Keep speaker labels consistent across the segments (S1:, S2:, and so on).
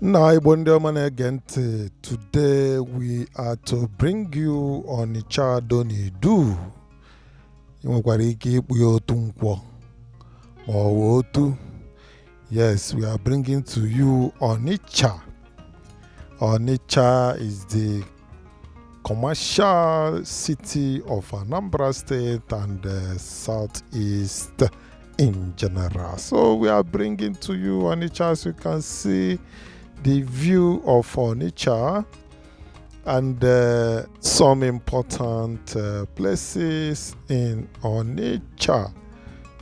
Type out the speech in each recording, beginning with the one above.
S1: Now, Gente, today we are to bring you Onitsha Donidu. Yes, we are bringing to you Onitsha. Onitsha is the commercial city of Anambra State and the southeast in general. So we are bringing to you Onitsha, as you can see the view of Onitsha and some important places in Onitsha,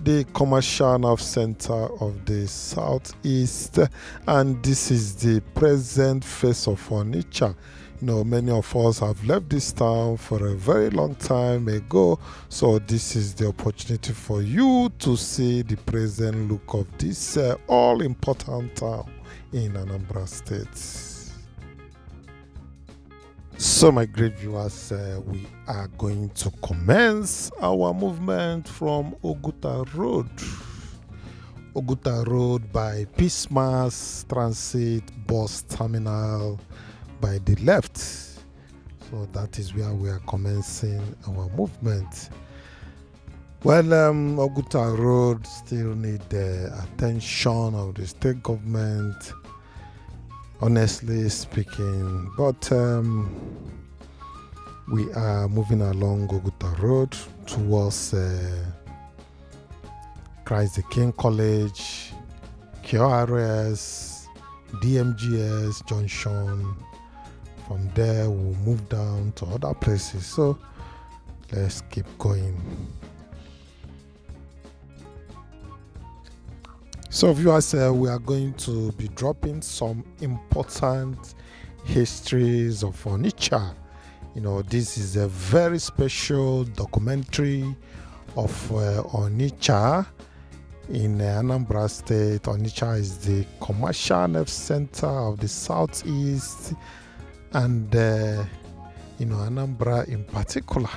S1: the commercial nerve center of the southeast. And this is the present face of Onitsha. Many of us have left this town for a very long time ago, so this is the opportunity for you to see the present look of this all important town in Anambra State. So my great viewers, we are going to commence our movement from Oguta Road. Oguta Road by Peace Mass Transit Bus Terminal by the left. So that is where we are commencing our movement. Well, Oguta Road still need the attention of the state government, honestly speaking. But we are moving along Oguta Road towards Christ the King College, G.R.A, DMGS Junction. From there, we'll move down to other places. So let's keep going. So viewers, we are going to be dropping some important histories of Onitsha. This is a very special documentary of Onitsha in Anambra State. Onitsha is the commercial nerve center of the southeast and Anambra in particular.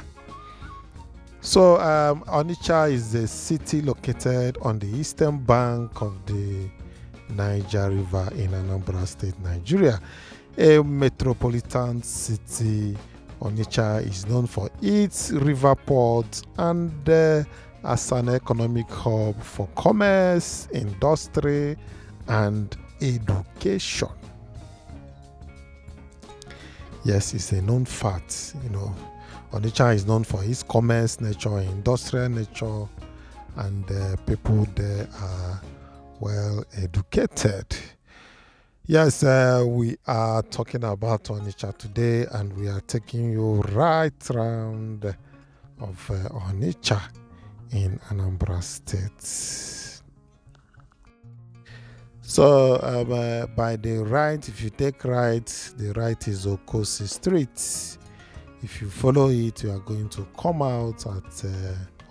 S1: So Onitsha is a city located on the eastern bank of the Niger River in Anambra State, Nigeria. A metropolitan city, Onitsha is known for its river port and as an economic hub for commerce, industry, and education. Yes, it's a known fact, Onitsha is known for its commerce nature, industrial nature, and people there are well educated. Yes, we are talking about Onitsha today, and we are taking you right round of Onitsha in Anambra State. So by the right, if you take right, the right is Okosi Street. If you follow it, you are going to come out at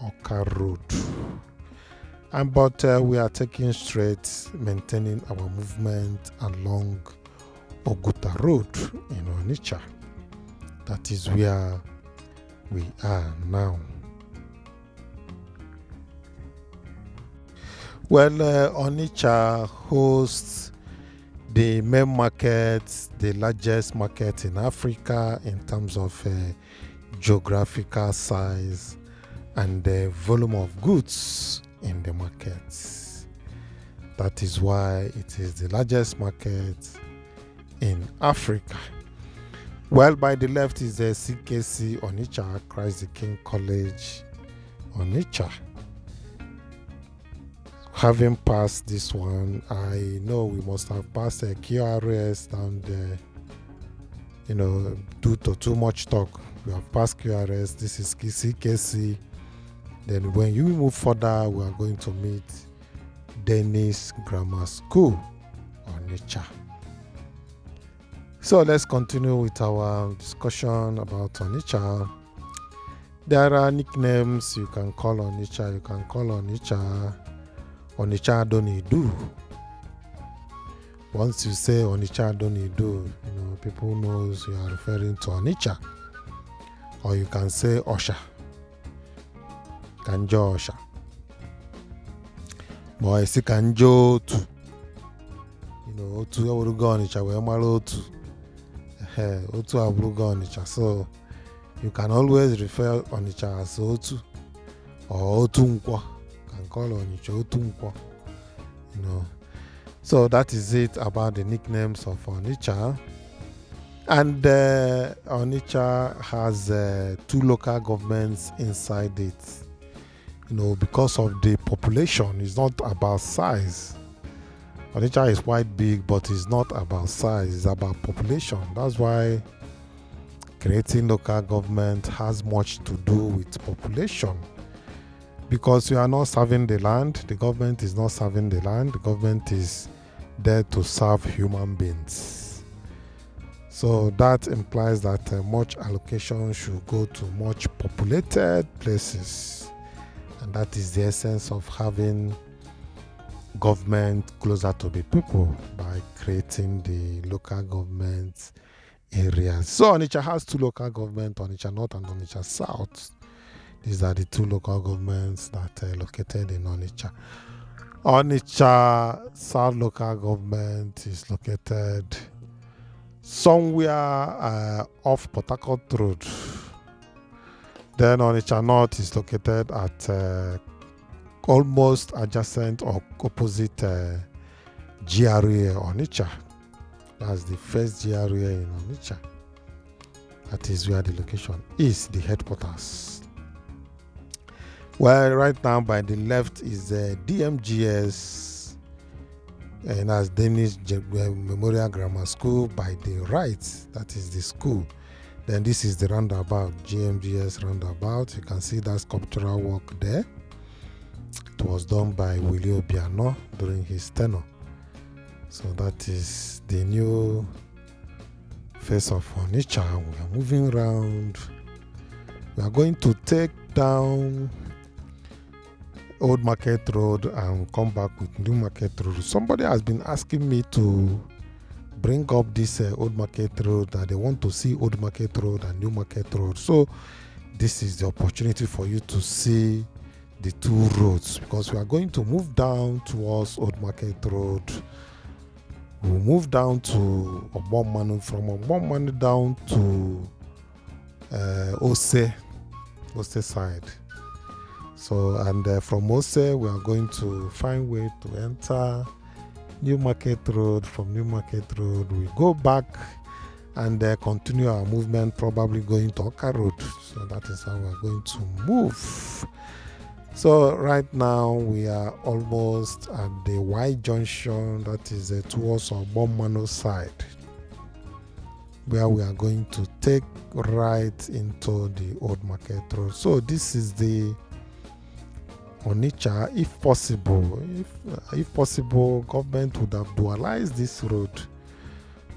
S1: Awka Road. But we are taking straight, maintaining our movement along Oguta Road in Onitsha. That is where we are now. Well, Onitsha hosts the main market, the largest market in Africa in terms of geographical size and the volume of goods in the markets. That is why it is the largest market in Africa. Well, by the left is the CKC Onitsha, Christ the King College, Onitsha. Having passed this one, I know we must have passed a QRS down there. Due to too much talk, we have passed QRS. This is CKC. Then when you move further, we are going to meet Dennis Grammar School, Onitsha. So let's continue with our discussion about Onitsha. There are nicknames you can call Onitsha. You can call Onitsha Donidu. Once you say Onitsha Donidu, people knows you are referring to Onitsha. Or you can say Osha. Kanjo Osha. But I say Kanjo too. Otu Awurugo Onitsha wee mara Otu. Otu Awurugo Onitsha. So you can always refer Onitsha as Otu or Otu Nkwo. You can call Onitsha Otu Nkwo. So that is it about the nicknames of Onitsha. And Onitsha has 2 local governments inside it. Because of the population, it's not about size. Onitsha is quite big, but it's not about size, it's about population. That's why creating local government has much to do with population. Because you are not serving the land, the government is not serving the land, the government is there to serve human beings. So that implies that much allocation should go to much populated places. And that is the essence of having government closer to the people by creating the local government areas. So Onitsha has 2 local governments, Onitsha North and Onitsha South. These are the 2 local governments that are located in Onitsha. Onitsha South local government is located somewhere off Port Harcourt Road. Then Onitsha North is located at almost adjacent or opposite G.R.A. Onitsha. That's the first G.R.A. in Onitsha. That is where the location is, the headquarters. Well, right now by the left is DMGS, and that's Danish Memorial Grammar School. By the right, that is the school. Then this is the roundabout, GMGS roundabout. You can see that sculptural work there. It was done by Willie Obiano during his tenure. So that is the new face of Onitsha. We are moving around. We are going to take down Old Market Road and come back with New Market Road. Somebody has been asking me to bring up this Old Market Road, that they want to see Old Market Road and New Market Road. So this is the opportunity for you to see the 2 roads, because we are going to move down towards Old Market Road. We'll move down to Ogbomanu, from Ogbomanu down to Ose side. So, and from Ose, we are going to find way to enter New Market Road. From New Market Road, we go back and continue our movement, probably going to Awka Road. So that is how we are going to move. So right now we are almost at the Y junction, that is towards Ogbomanu side, where we are going to take right into the Old Market Road. So this is the Onitsha. If possible, government would have dualized this road,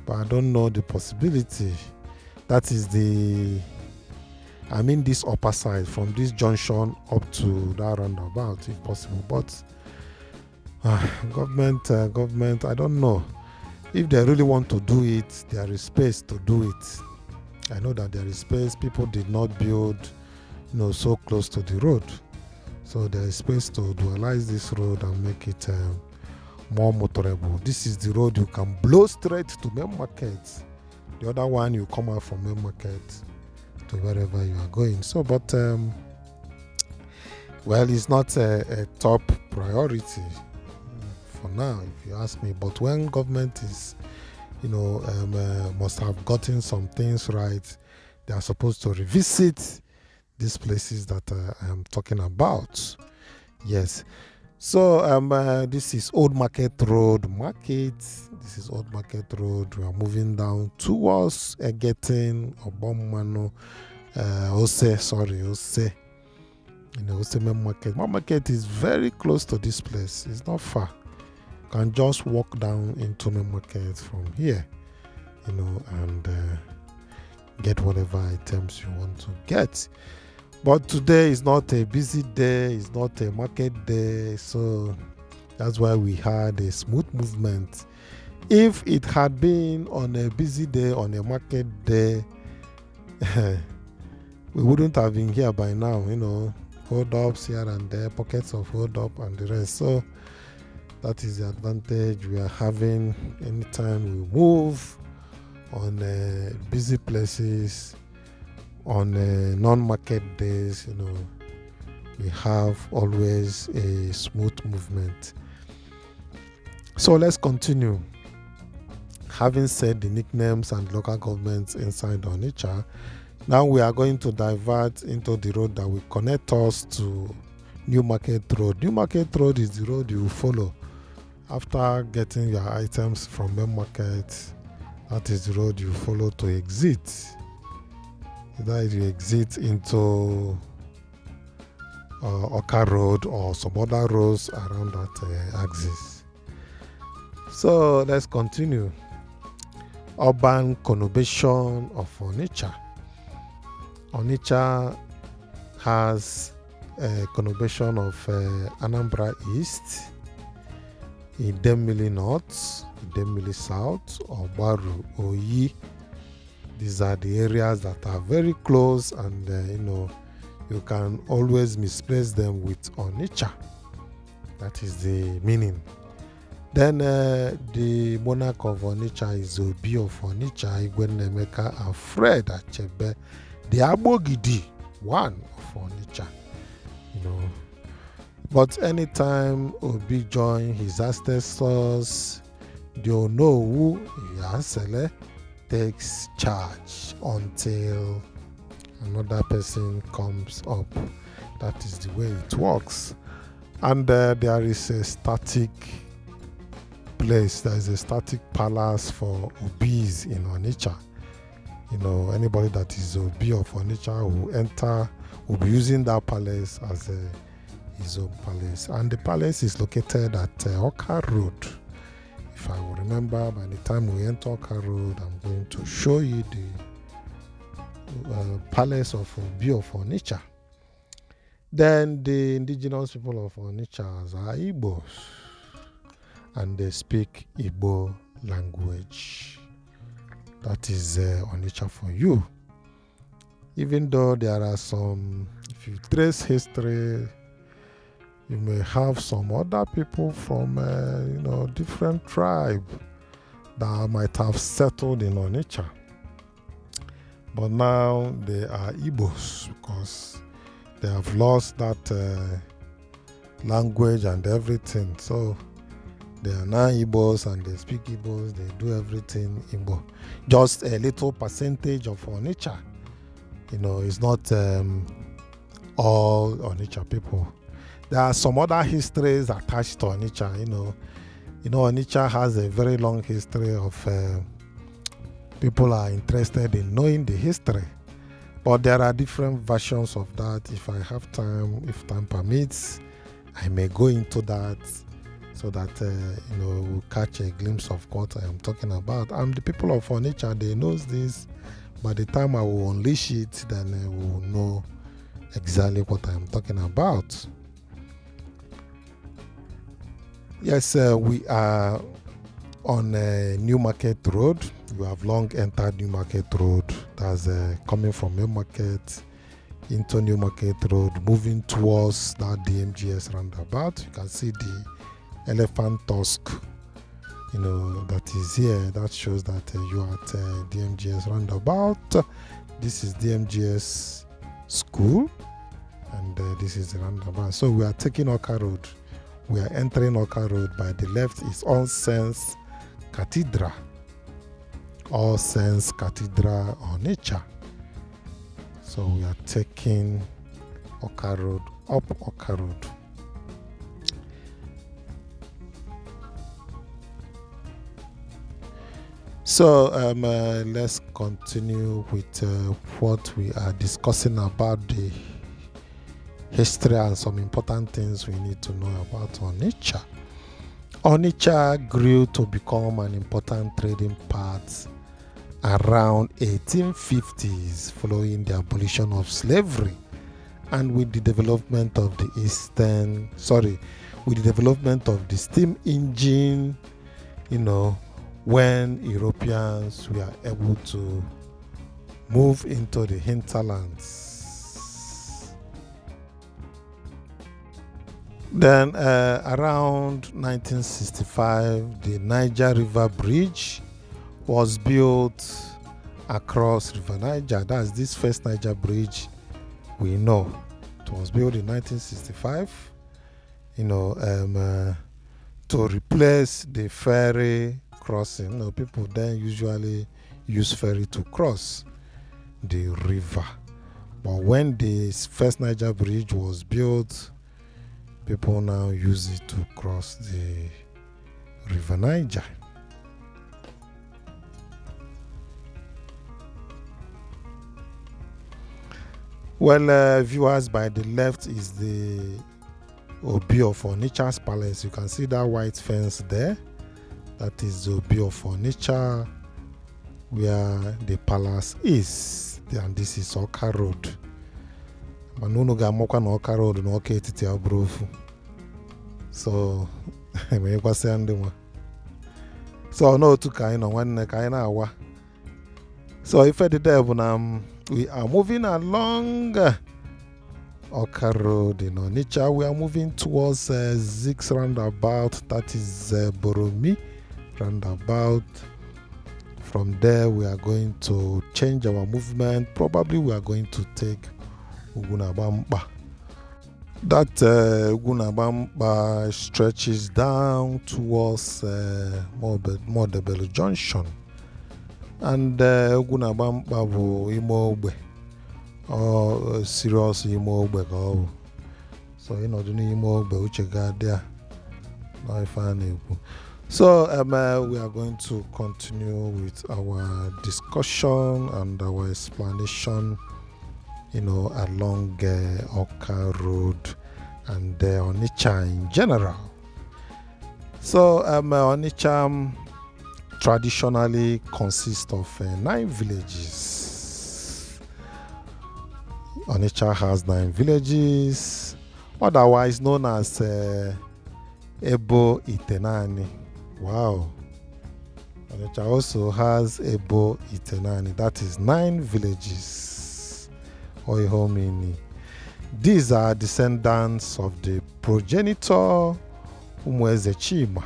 S1: but I don't know the possibility. That is this upper side, from this junction up to that roundabout, if possible. But government, I don't know. If they really want to do it, there is space to do it. I know that there is space. People did not build, so close to the road. So there is space to dualize this road and make it more motorable. This is the road you can blow straight to Main Market. The other one, you come out from Main Market to wherever you are going. So, but it's not a top priority for now, if you ask me. But when government is, must have gotten some things right, they are supposed to revisit these places that I am talking about. Yes. So this is Old Market Road Market. This is Old Market Road. We are moving down towards getting Ogbomanu, Ose. Ose Main Market. Main Market is very close to this place. It's not far. You can just walk down into Main Market from here, and get whatever items you want to get. But today is not a busy day, it's not a market day, so that's why we had a smooth movement. If it had been on a busy day, on a market day, we wouldn't have been here by now, hold ups here and there, pockets of hold up and the rest. So That is the advantage we are having anytime we move on busy places, on non-market days. We have always a smooth movement. So let's continue. Having said the nicknames and local governments inside Onitsha, now we are going to divert into the road that will connect us to New Market Road. New Market Road is the road you follow after getting your items from main market. That is the road you follow to exit. Either you exit into Awka Road or some other roads around that axis. So let's continue. Urban conurbation of Onitsha. Onitsha has a conurbation of Anambra East, Idemili North, Idemili South, Obaru, Oyi. These are the areas that are very close, and you can always misplace them with Onitsha. That is the meaning. Then the monarch of Onitsha is Obi of Onitsha, Igwenemeka Alfred Achebe, the Abogidi one of Onitsha. But anytime Obi join his ancestors, they know who Yasele takes charge until another person comes up. That is the way it works. And there is a static place. There is a static palace for Obis in Onitsha. Anybody that is Obi of Onitsha will be using that palace as his own palace. And the palace is located at Awka Road. If I will remember, by the time we enter Awka Road, I'm going to show you the palace of Obi of Onitsha. Then the indigenous people of Onitsha are Igbos, and they speak Igbo language. That is Onitsha for you. Even though there are some, if you trace history, you may have some other people from different tribe that might have settled in Onitsha, but now they are Igbos because they have lost that language and everything. So they are now Igbos, and they speak Igbos. They do everything Igbo. Just a little percentage of Onitsha. It's not all Onitsha people. There are some other histories attached to Onitsha. Onitsha has a very long history of people are interested in knowing the history. But there are different versions of that. If I have time, if time permits, I may go into that so that we'll catch a glimpse of what I am talking about. And the people of Onitsha, they know this. By the time I will unleash it, then we will know exactly what I am talking about. Yes, we are on New Market Road. We have long entered New Market Road. That's coming from New Market into New Market Road, moving towards that DMGS roundabout. You can see the elephant tusk, that is here. That shows that you are at DMGS roundabout. This is DMGS school, and this is the roundabout. So we are taking Awka Road. We are entering Awka Road. By the left is All Saints Cathedral. All Saints Cathedral Onitsha. So we are taking Awka Road, up Awka Road. So let's continue with what we are discussing about the history and some important things we need to know about Onitsha. Onitsha grew to become an important trading path around 1850s following the abolition of slavery and with the development of the development of the steam engine, when Europeans were able to move into the hinterlands. Then around 1965, the Niger River Bridge was built across River Niger. That's this first Niger bridge we know. It was built in 1965, to replace the ferry crossing. People then usually use ferry to cross the river. But when the first Niger bridge was built, people now use it to cross the River Niger. Well, viewers, by the left is the Obi of Onitsha's palace. You can see that white fence there. That is the Obi of Onitsha, where the palace is. And this is Awka Road. Manunu ga mokwa na Awka Road na Awka etiti abrofu. So, so no to kind of one kind of awa. So if I did that, we are moving along Awka Road in Onitsha. We are moving towards Zix roundabout. That is Boromi roundabout. From there, we are going to change our movement. Probably we are going to take Ugunabamba. That Ugunabamba stretches down towards Modebelu Junction. And Ugunabamba bụ ime ogbe, serious ime ogbe ka ọ bụ. So ịnọdụ n'ime ogbe uche ga-adị a na ife a na-ekwu. So we are going to continue with our discussion and our explanation, along Awka Road and Onitsha in general. So Onitsha traditionally consists of 9 villages. Onitsha has 9 villages, otherwise known as Ebo Itenani. Wow. Onitsha also has Ebo Itenani. That is 9 villages. Oihomini. These are descendants of the progenitor Umueze Chima,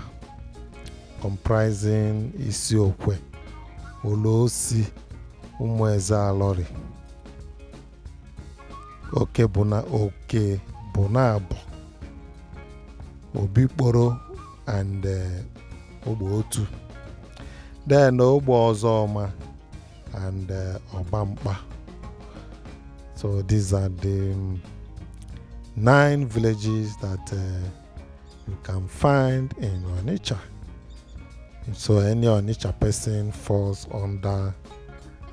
S1: comprising Isiokwe, Olosi, Umueze Alori, Oke Bonabo, Obikporo, and Obotu. Then Obo Ozoma and Obampa. So these are the 9 villages that you can find in Onitsha. So any Onitsha person falls under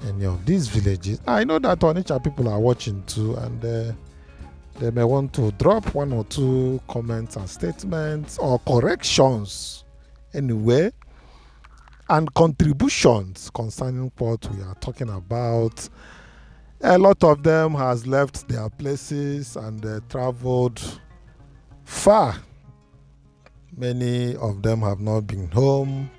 S1: any of these villages. I know that Onitsha people are watching too, and they may want to drop 1 or 2 comments and statements or corrections anyway, and contributions concerning what we are talking about. A lot of them has left their places and traveled far. Many of them have not been home.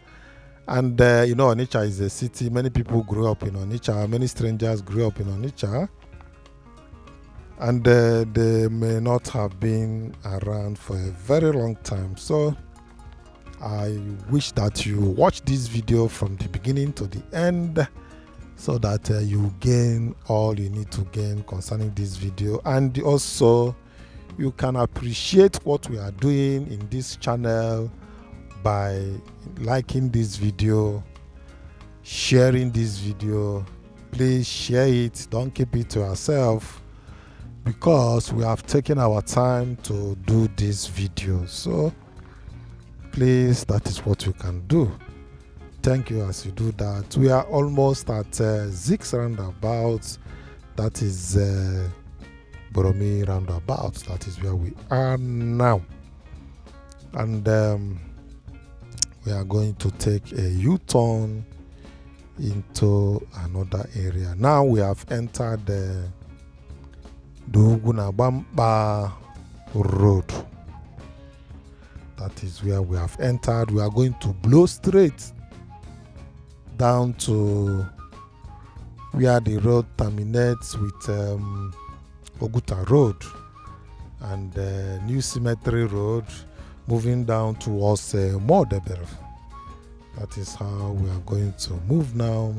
S1: And Onitsha is a city. Many people grew up in Onitsha. Many strangers grew up in Onitsha. And they may not have been around for a very long time. So I wish that you watch this video from the beginning to the end, so that you gain all you need to gain concerning this video. And also, you can appreciate what we are doing in this channel by liking this video, sharing this video. Please share it, don't keep it to yourself, because we have taken our time to do this video. So please, that is what you can do. Thank you as you do that. We are almost at Zix roundabout. That is Boromi roundabout. That is where we are now. And we are going to take a U-turn into another area. Now we have entered the Ugunabamba Road. That is where we have entered. We are going to blow straight down to where the road terminates with Oguta Road, and New Cemetery Road, moving down towards Modebel. That is how we are going to move now.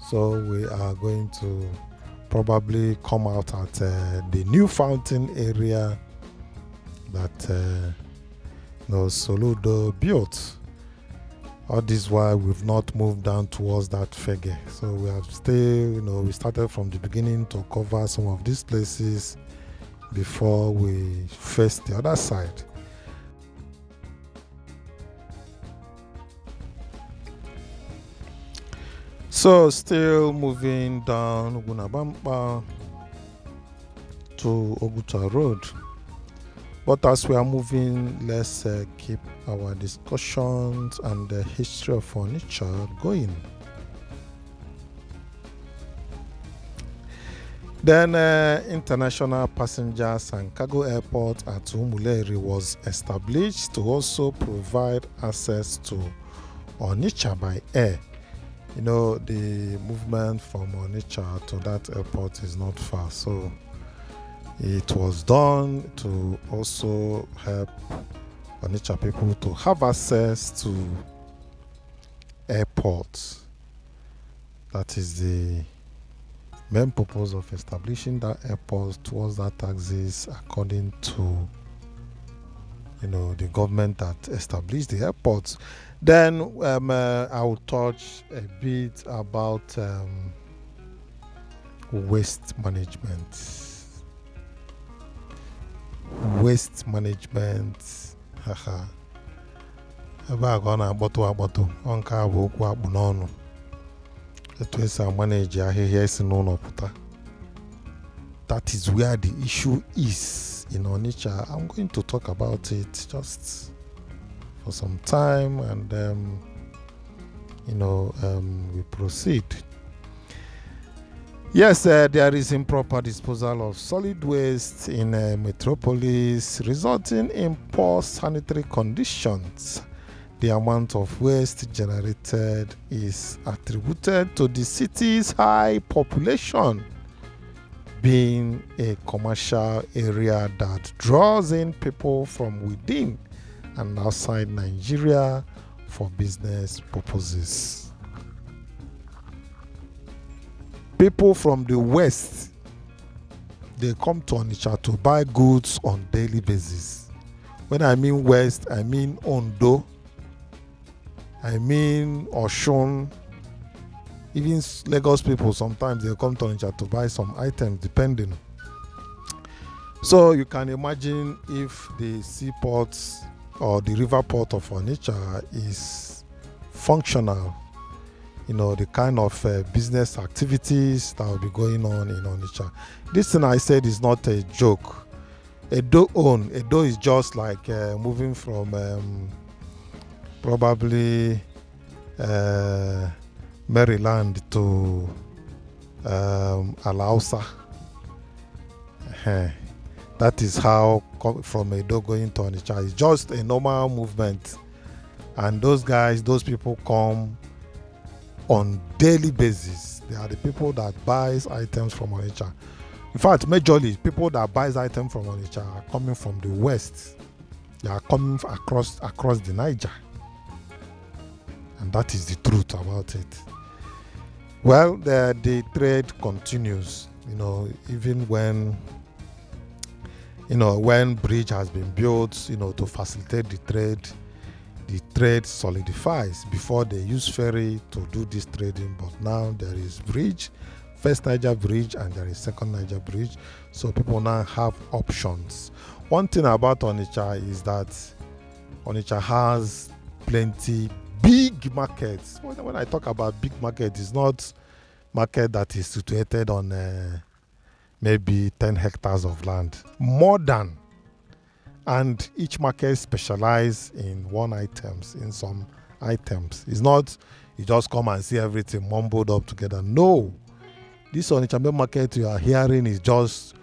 S1: So we are going to probably come out at the new fountain area that Soludo built. All this while we've not moved down towards that Fege. So we have still, we started from the beginning to cover some of these places before we face the other side. So still moving down Gunabamba to Oguta Road. But as we are moving, let's keep our discussions and the history of Onitsha going. Then International Passengers and Cargo Airport at Umuleri was established to also provide access to Onitsha by air. The movement from Onitsha to that airport is not far, so it was done to also help Onitsha people to have access to airports. That is the main purpose of establishing that airport towards that axis, according to the government that established the airports. Then I will touch a bit about waste management. Waste management. Haha. Ebe a ga ọ na-agbọtụ agbọtụ, ọ nke a bụ okwu akpụ n'ọnụ. Etu esi manage ahịhịa esi n'ụlọ pụta. That is where the issue is in Onitsha. I'm going to talk about it just for some time, and we proceed. Yes, there is improper disposal of solid waste in metropolis, resulting in poor sanitary conditions. The amount of waste generated is attributed to the city's high population, being a commercial area that draws in people from within and outside Nigeria for business purposes. People from the west, they come to Onitsha to buy goods on daily basis. When I mean west, I mean Ondo, I mean Oshun. Even Lagos people, sometimes they come to Onitsha to buy some items, depending. So you can imagine if the seaports or the river port of Onitsha is functional, the kind of business activities that will be going on in Onitsha. This thing I said is not a joke. Edo is just like moving from probably Maryland to Alausa. That is how from Edo going to Onitsha. It's just a normal movement, and those people come on daily basis. They are the people that buys items from Onitsha. In fact, majorly people that buys items from Onitsha are coming from the west. They are coming across the Niger, and that is the truth about it. Well, the trade continues. Even when bridge has been built, to facilitate the trade solidifies. Before they use ferry to do this trading, but now there is bridge, first Niger bridge, and there is second Niger bridge. So people now have options. One thing about Onitsha is that Onitsha has plenty big markets. When I talk about big market, it's not market that is situated on maybe 10 hectares of land. More than. And each market specializes in in some items. It's not you just come and see everything mumbled up together. No. This Onitsha market you are hearing is just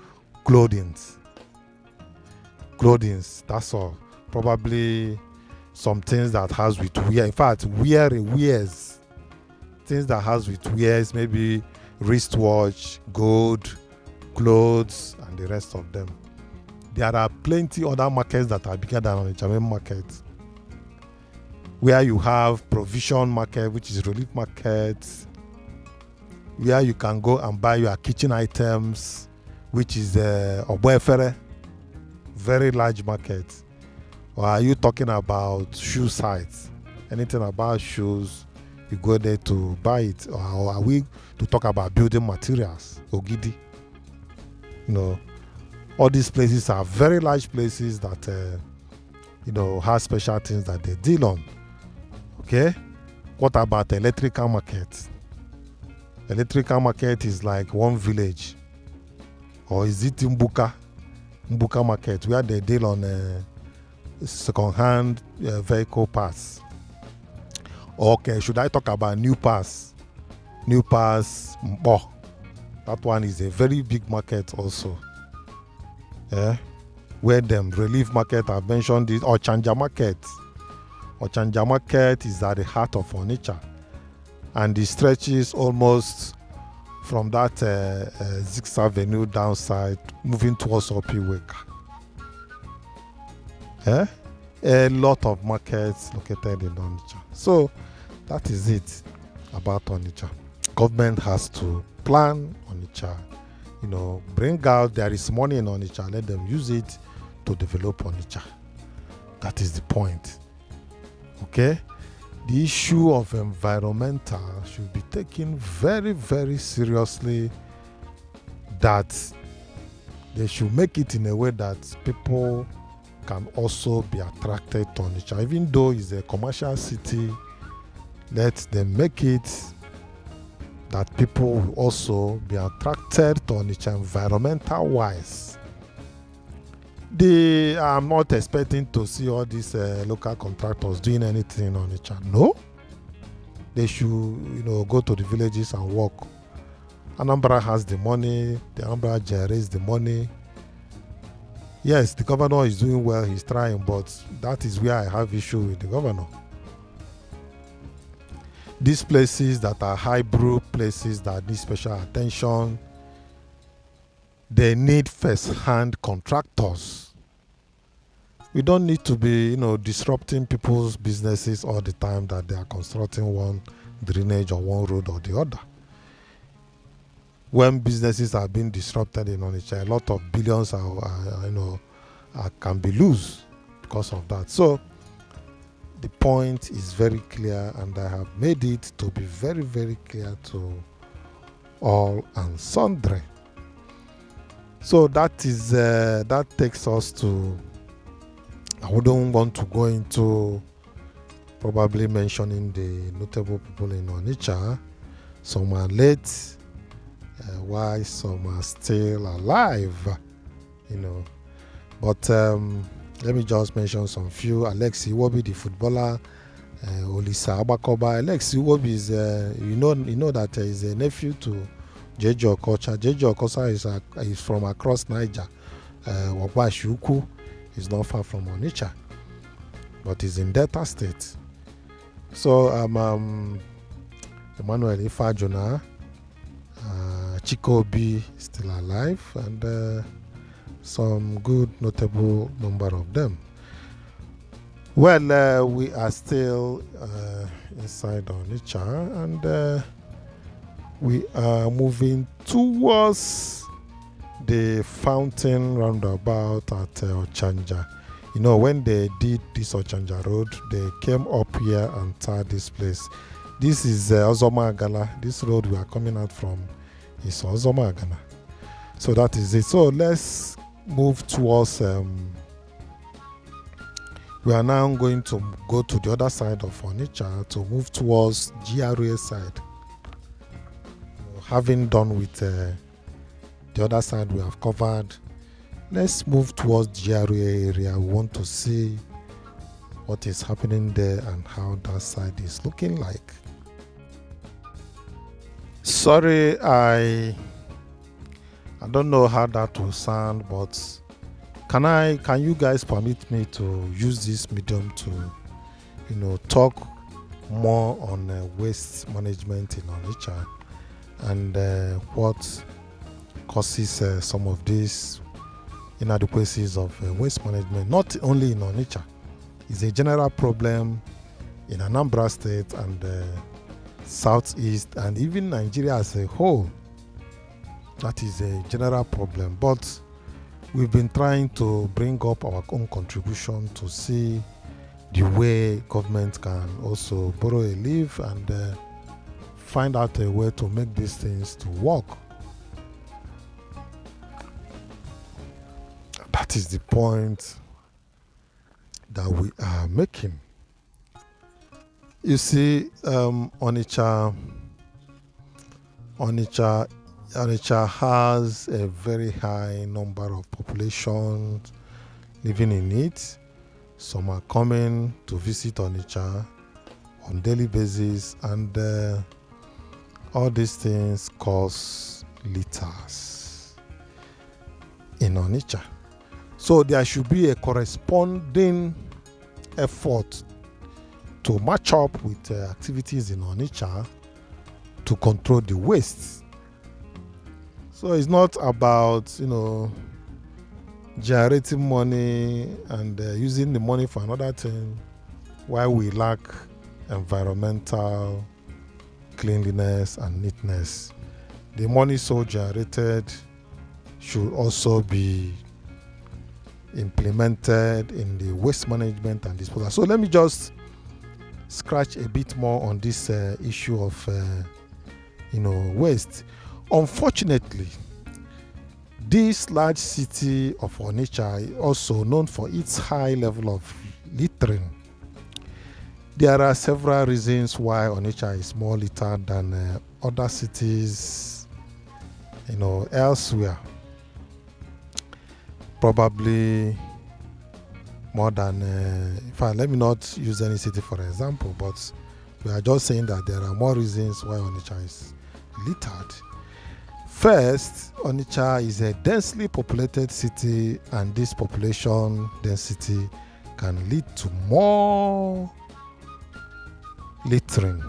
S1: clothing. That's all. Probably some things that has with wear. In fact, wears. Things that has with wears, maybe wristwatch, gold, clothes, and the rest of them. There are plenty other markets that are bigger than Onitsha main market, where you have provision market, which is relief market, where you can go and buy your kitchen items, which is Oboefere, very large market. Or are you talking about shoe sites? Anything about shoes, you go there to buy it. Or are we to talk about building materials, Ogidi? You know, all these places are very large places that have special things that they deal on. Okay, what about electrical market? Electrical market is like one village, or is it Mbuka market, where they deal on second-hand vehicle parts? Okay, should I talk about new parts? New parts, that one is a very big market also. Where them relief market, I've mentioned this, Ochanja market. Ochanja market is at the heart of Onitsha, and it stretches almost from that 6th Avenue downside, moving towards Opiweka. A lot of markets located in Onitsha. So that is it about Onitsha. Government has to plan Onitsha, bring out, there is money in Onitsha, let them use it to develop Onitsha. That is the point. Okay, the issue of environmental should be taken very, very seriously, that they should make it in a way that people can also be attracted to Onitsha. Even though it's a commercial city, let them make it that people will also be attracted to Onitsha environmental wise. I'm not expecting to see all these local contractors doing anything on Onitsha. No, they should go to the villages and work. Anambra has the money, the Anambra G.R.A is the money. Yes, the governor is doing well, he's trying, but that is where I have issue with the governor. These places that are high-brow places that need special attention, they need first-hand contractors. We don't need to be, disrupting people's businesses all the time that they are constructing one drainage or one road or the other. When businesses are being disrupted in Onitsha, a lot of billions can be lost because of that. So the point is very clear, and I have made it to be very, very clear to all and sundry. So that takes us to, I wouldn't want to go into probably mentioning the notable people in Onitsha. Some are late, why some are still alive, But let me just mention some few. Alex Iwobi, the footballer, Olisa Abakoba. Alex Iwobi is, you know that is a nephew to G.R.A. G.R.A. is from across Niger. Wabashuku is not far from Onitsha, but is in Delta State. So Emmanuel Ifajona, Chikobi still alive, and some good notable number of them. Well, we are still inside Onitsha, and we are moving towards the fountain roundabout at Ochanja. When they did this Ochanja road, they came up here and tarred this place. This is Ozomagala. This road we are coming out from is Ozomagala. So that is it. So let's move towards, we are now going to go to the other side of Onitsha to move towards G.R.A side. Having done with the other side we have covered, let's move towards G.R.A area. We want to see what is happening there and how that side is looking like. Sorry, I don't know how that will sound, but can you guys permit me to use this medium to talk more on waste management in Onitsha, and what causes some of these inadequacies of waste management, not only in Onitsha. It's a general problem in Anambra State and Southeast and even Nigeria as a whole. That is a general problem. But we've been trying to bring up our own contribution to see the way government can also borrow a leaf and find out a way to make these things to work. That is the point that we are making. You see, Onitsha has a very high number of populations living in it. Some are coming to visit Onitsha on daily basis, and all these things cause litters in Onitsha. So there should be a corresponding effort to match up with activities in Onitsha to control the waste. So it's not about, generating money and using the money for another thing while we lack environmental cleanliness and neatness. The money so generated should also be implemented in the waste management and disposal. So let me just scratch a bit more on this issue of waste. Unfortunately, this large city of Onitsha is also known for its high level of littering. There are several reasons why Onitsha is more littered than other cities elsewhere. Probably more than, in fact, let me not use any city for example, but we are just saying that there are more reasons why Onitsha is littered. First, Onitsha is a densely populated city, and this population density can lead to more littering.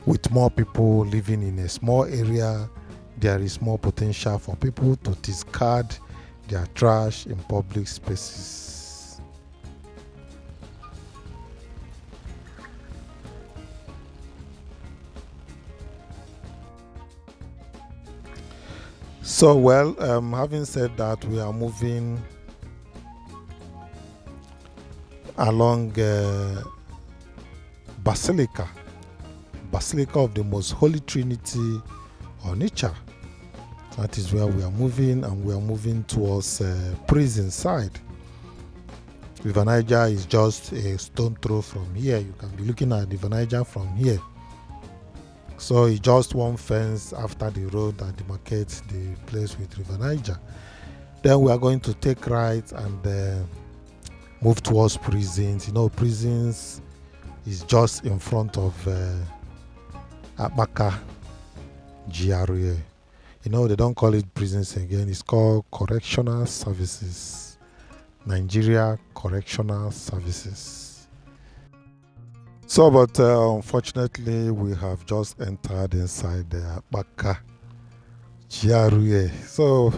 S1: With more people living in a small area, there is more potential for people to discard their trash in public spaces. So, having said that, we are moving along Basilica of the Most Holy Trinity, Onitsha. That is where we are moving, and we are moving towards prison side. River Niger is just a stone throw from here. You can be looking at the River Niger from here. So it's just one fence after the road that demarcates the place with River Niger. Then we are going to take right and move towards prisons. Prisons is just in front of Awka G.R.A. They don't call it prisons again. It's called Correctional Services. Nigeria Correctional Services. So, but unfortunately, we have just entered inside the Awka G.R.A. So,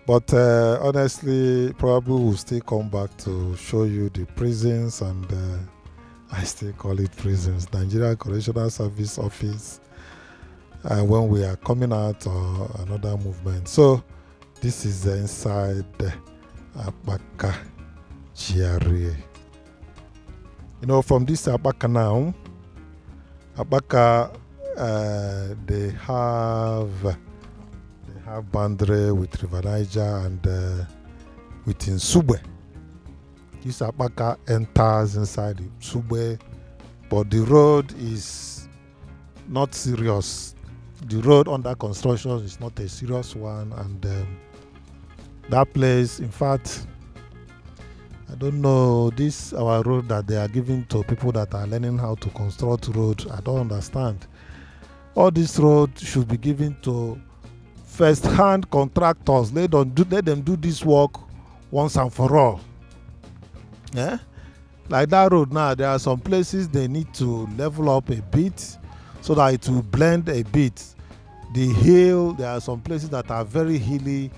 S1: but honestly, probably we'll still come back to show you the prisons, and I still call it prisons, Nigeria Correctional Service Office, when we are coming out or another movement. So this is inside Awka G.R.A. From this Awka now, Awka they have boundary with River Niger and with Nsugbe. This Awka enters inside the Nsugbe, but the road is not serious. The road under construction is not a serious one, and that place, in fact, I don't know, this our road that they are giving to people that are learning how to construct road, I don't understand. All this road should be given to first-hand contractors. Let them do this work once and for all. Yeah? Like that road now, there are some places they need to level up a bit so that it will blend a bit. The hill, there are some places that are very hilly.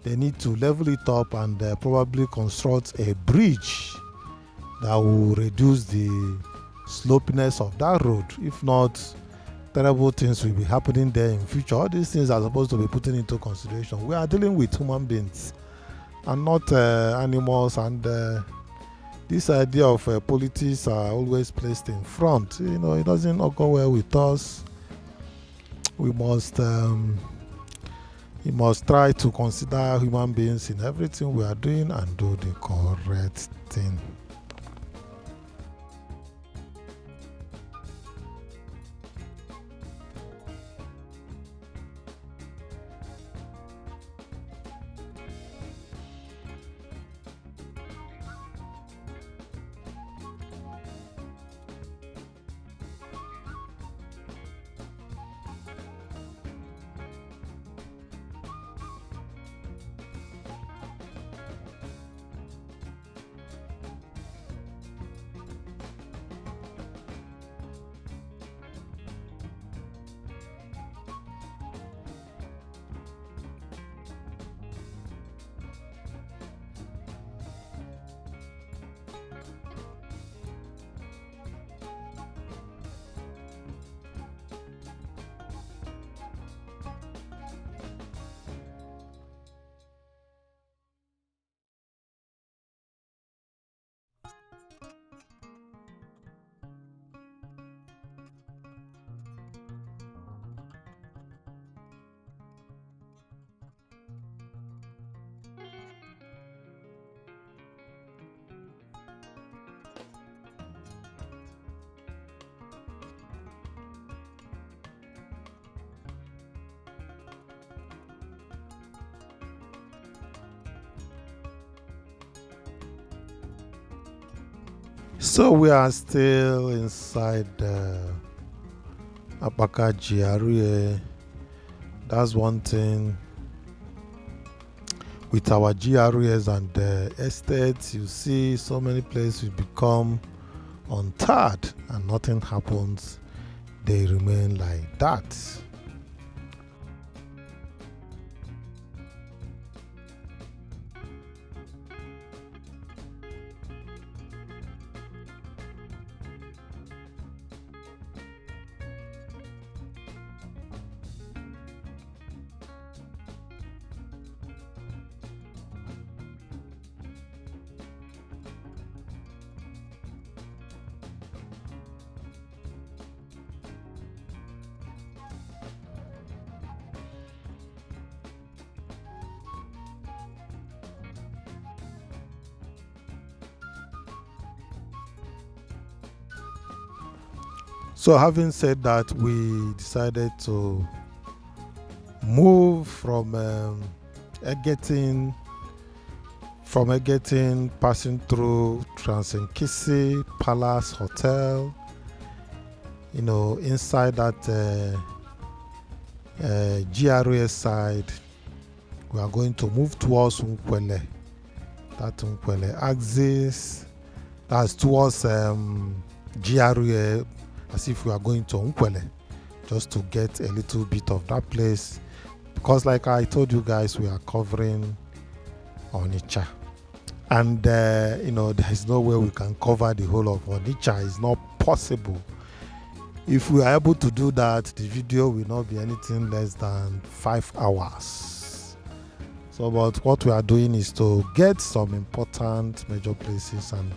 S1: They need to level it up and probably construct a bridge that will reduce the slopiness of that road. If not, terrible things will be happening there in future. All these things are supposed to be put into consideration. We are dealing with human beings and not animals, and this idea of politics are always placed in front. It doesn't go well with us. We must try to consider human beings in everything we are doing and do the correct thing. So we are still inside Awka G.R.A. That's one thing with our GRAs and estates. You see so many places will become untarred and nothing happens. They remain like that. So having said that, we decided to move from Egetin, passing through Transinkisi Palace Hotel, inside that GRA side. We are going to move towards Nkwele. That Nkwele axis, that's towards GRA, as if we are going to Nkwele, just to get a little bit of that place, because like I told you guys, we are covering Onitsha, and there is no way we can cover the whole of Onitsha. It's not possible. If we are able to do that, the video will not be anything less than 5 hours. So but what we are doing is to get some important major places and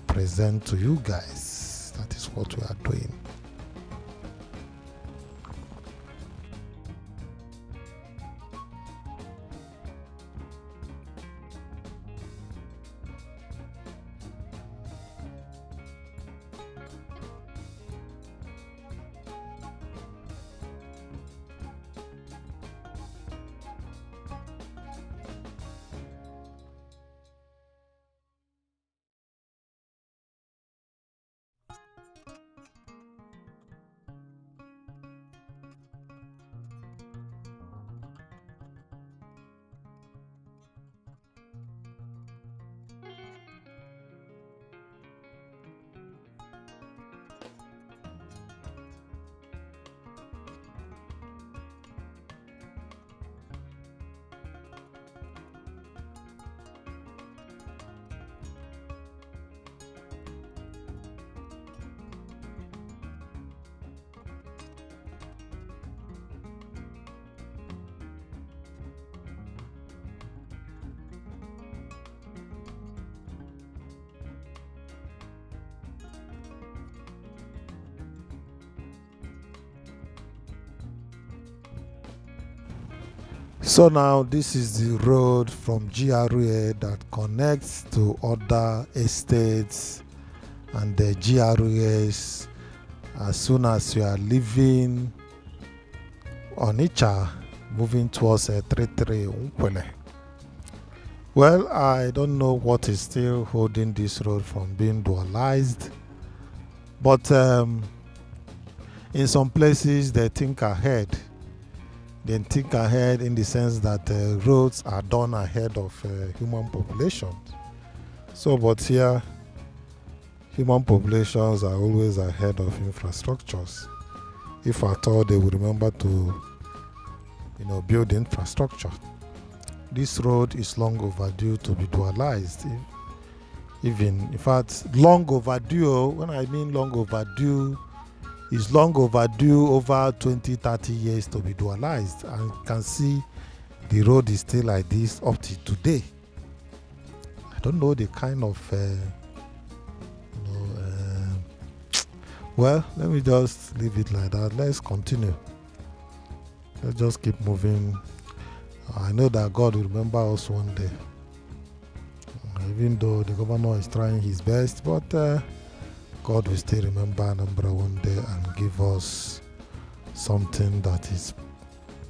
S1: present to you guys. That is what we are doing. So now this is the road from G.R.A that connects to other estates and the G.R.As. As soon as you are leaving Onitsha, moving towards 33 Unkwele. Well, I don't know what is still holding this road from being dualized, but in some places they think ahead. They think ahead in the sense that roads are done ahead of human population. So, but here, human populations are always ahead of infrastructures. If at all they will remember to, build infrastructure. This road is long overdue to be dualized. In fact, long overdue. When I mean long overdue, is long overdue over 20-30 years to be dualized, and you can see the road is still like this up to today. I don't know the kind of well, let me just leave it like that. Let's continue. Let's just keep moving. I know that God will remember us one day, even though the governor is trying his best, but God will still remember Anambra one day and give us something that is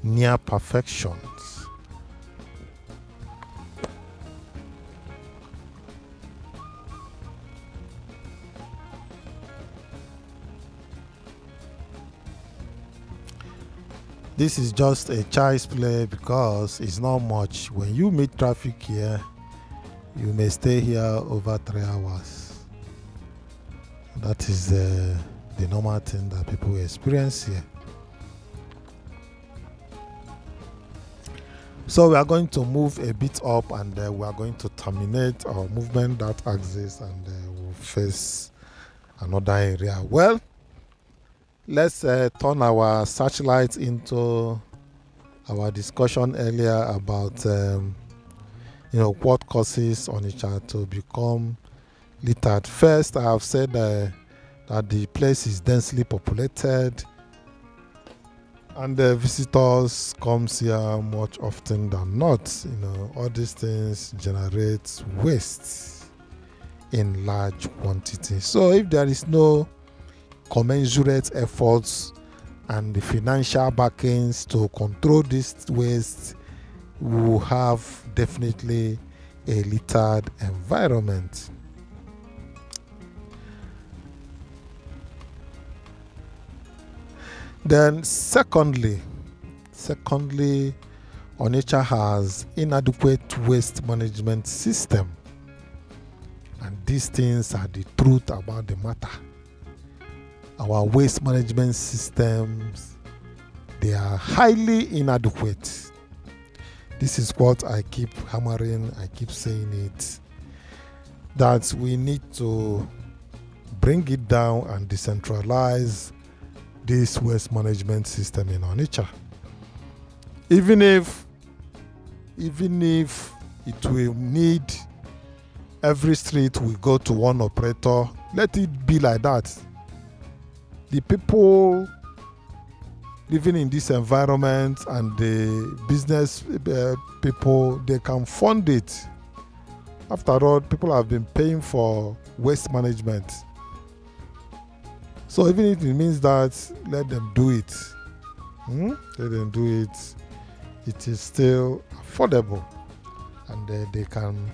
S1: near perfection. This is just a child's play because it's not much. When you meet traffic here, you may stay here over 3 hours. That is the normal thing that people experience here. So we are going to move a bit up, and we are going to terminate our movement that axis, and we'll face another area. Well, let's turn our searchlight into our discussion earlier about what causes Onitsha to become littered. First, I have said that the place is densely populated, and the visitors comes here much often than not. All these things generate waste in large quantity. So if there is no commensurate efforts and the financial backings to control this waste, we will have definitely a littered environment. Then secondly, Onitsha has inadequate waste management system, and these things are the truth about the matter. Our waste management systems, they are highly inadequate. This is what I keep hammering, I keep saying it, that we need to bring it down and decentralize this waste management system in Onitsha. Even if it will need every street we go to one operator, let it be like that. The people living in this environment and the business people, they can fund it. After all, people have been paying for waste management. So even if it means that, let them do it. Let them do it. It is still affordable, and they can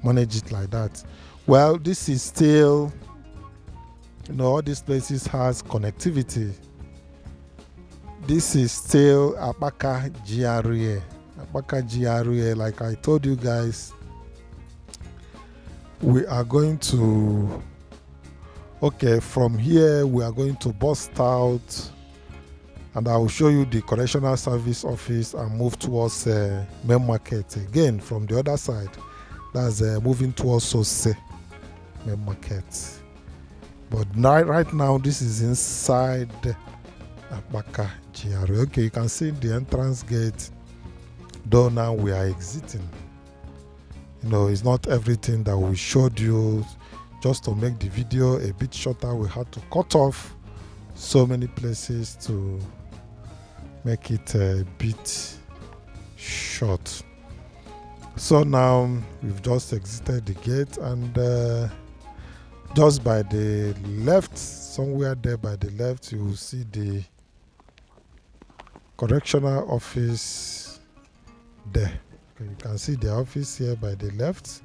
S1: manage it like that. Well, this is still, all these places has connectivity. This is still Awka G.R.A. Awka G.R.A. Like I told you guys, we are going to, from here we are going to bust out, and I will show you the correctional service office and move towards main market again from the other side. That's moving towards Sose main market. But right now this is inside Awka G.R.A. Okay, you can see the entrance gate, though now we are exiting. It's not everything that we showed you. Just to make the video a bit shorter, we had to cut off so many places to make it a bit short. So now we've just exited the gate, and just by the left, somewhere there by the left, you will see the correctional office there. Okay, you can see the office here by the left.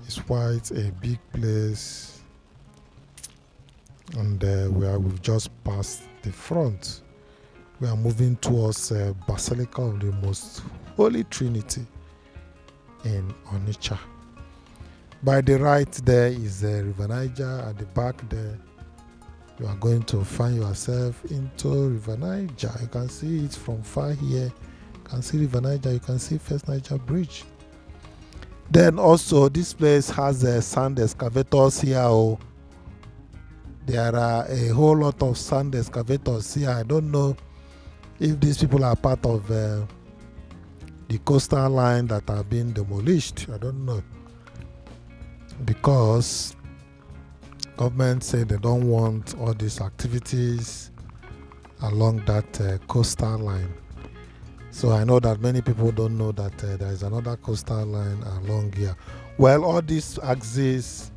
S1: It's quite a big place, and we've just passed the front. We are moving towards Basilica of the Most Holy Trinity in Onitsha. By the right there is the River Niger. At the back there, you are going to find yourself into River Niger. You can see it from far here. You can see River Niger. You can see First Niger Bridge. Then also this place has sand excavators here. Oh. There are a whole lot of sand excavators here. I don't know if these people are part of the coastal line that are being demolished. I don't know, because government say they don't want all these activities along that coastal line. So I know that many people don't know that there is another coastal line along here. Well, all these axes,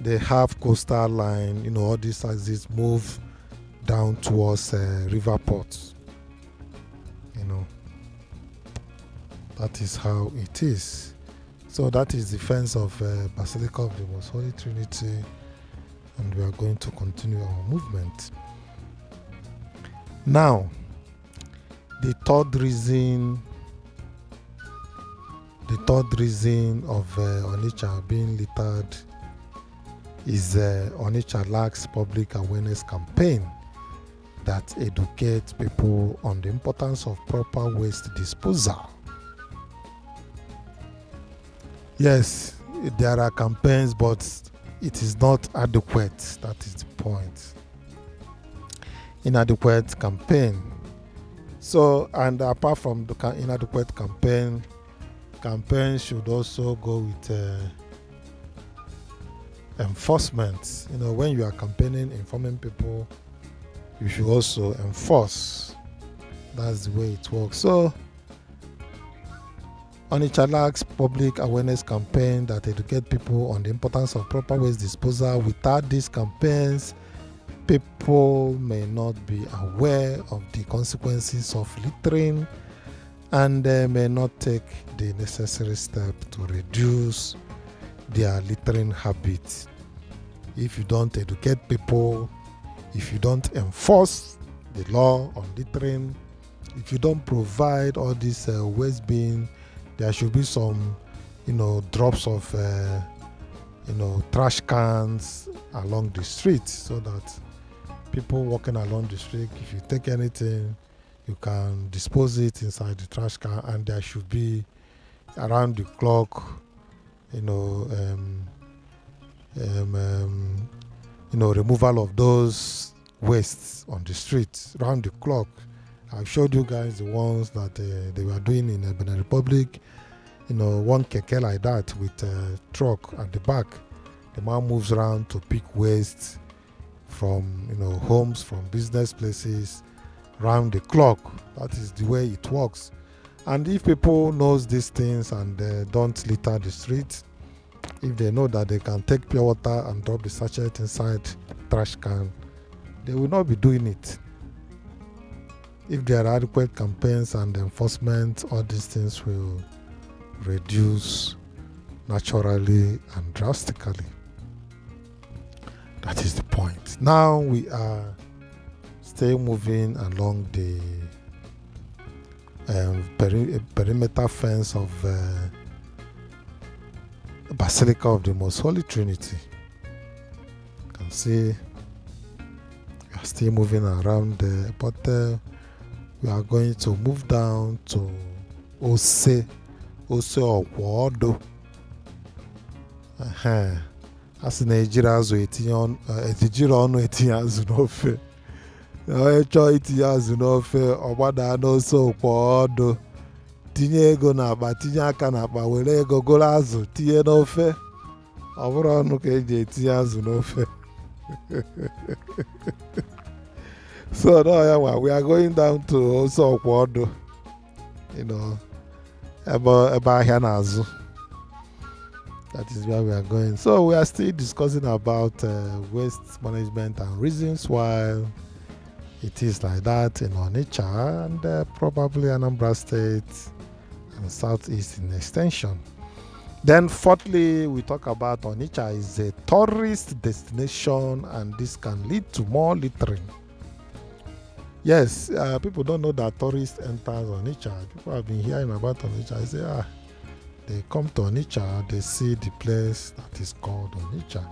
S1: they have coastal line. You know, all these axes move down towards river ports. You know, that is how it is. So that is the fence of Basilica of the Most Holy Trinity, and we are going to continue our movement. Now, the third reason of Onitsha being littered is Onitsha lacks public awareness campaign that educates people on the importance of proper waste disposal. Yes, there are campaigns, but it is not adequate. That is the point. Inadequate campaign. So, and apart from the inadequate campaign should also go with enforcement. You know, when you are campaigning, informing people, you should also enforce. That's the way it works. So, Onitsha lacks public awareness campaign that educate people on the importance of proper waste disposal. Without these campaigns, people may not be aware of the consequences of littering, and they may not take the necessary step to reduce their littering habits. If you don't educate people, if you don't enforce the law on littering, if you don't provide all these waste bins, there should be some, drops of, trash cans along the street, so that people walking along the street, if you take anything, you can dispose it inside the trash can, and there should be around the clock, removal of those wastes on the streets around the clock. I showed you guys the ones that they were doing in Benin Republic. One keke like that with a truck at the back. The man moves around to pick waste from homes, from business places, round the clock. That is the way it works. And if people knows these things and don't litter the street, if they know that they can take pure water and drop the sachet inside trash can, they will not be doing it. If there are adequate campaigns and enforcement, all these things will reduce naturally and drastically. That is the point. Now we are still moving along the perimeter fence of Basilica of the Most Holy Trinity. You can see we are still moving around there, but we are going to move down to Ose Okwodo. Asị na ejiri azụ ejiri ọnụ etinye azụ n'ofe. Onye chọọ itinye azụ n'ofe, ọ gbadaa n'Ose Okwodo, tinye ego n'akpa, tinye aka n'akpa, were ego goro azụ tinye n'ofe. Ọ bụrụ ọnụ ka eji etinye azụ n'ofe. So now, we are going down to Ose Okwodo. You can see we are still moving along the perimeter fence of Basilica of the Most Holy Trinity. You can see we are still moving around the perimeter fence of Basilica of the Most Holy Trinity. You can see we are still moving around there, but we are going to move down to Ose Okwodo. So now we are going down to you know, about Hanazu. That is where we are going. So we are still discussing about waste management and reasons why it is like that in Onitsha and probably Anambra State and Southeast in extension. Then fourthly, we talk about Onitsha is a tourist destination and this can lead to more littering. Yes, people don't know that tourists enters Onitsha. People have been hearing about Onitsha. They say, they come to Onitsha, they see the place that is called Onitsha.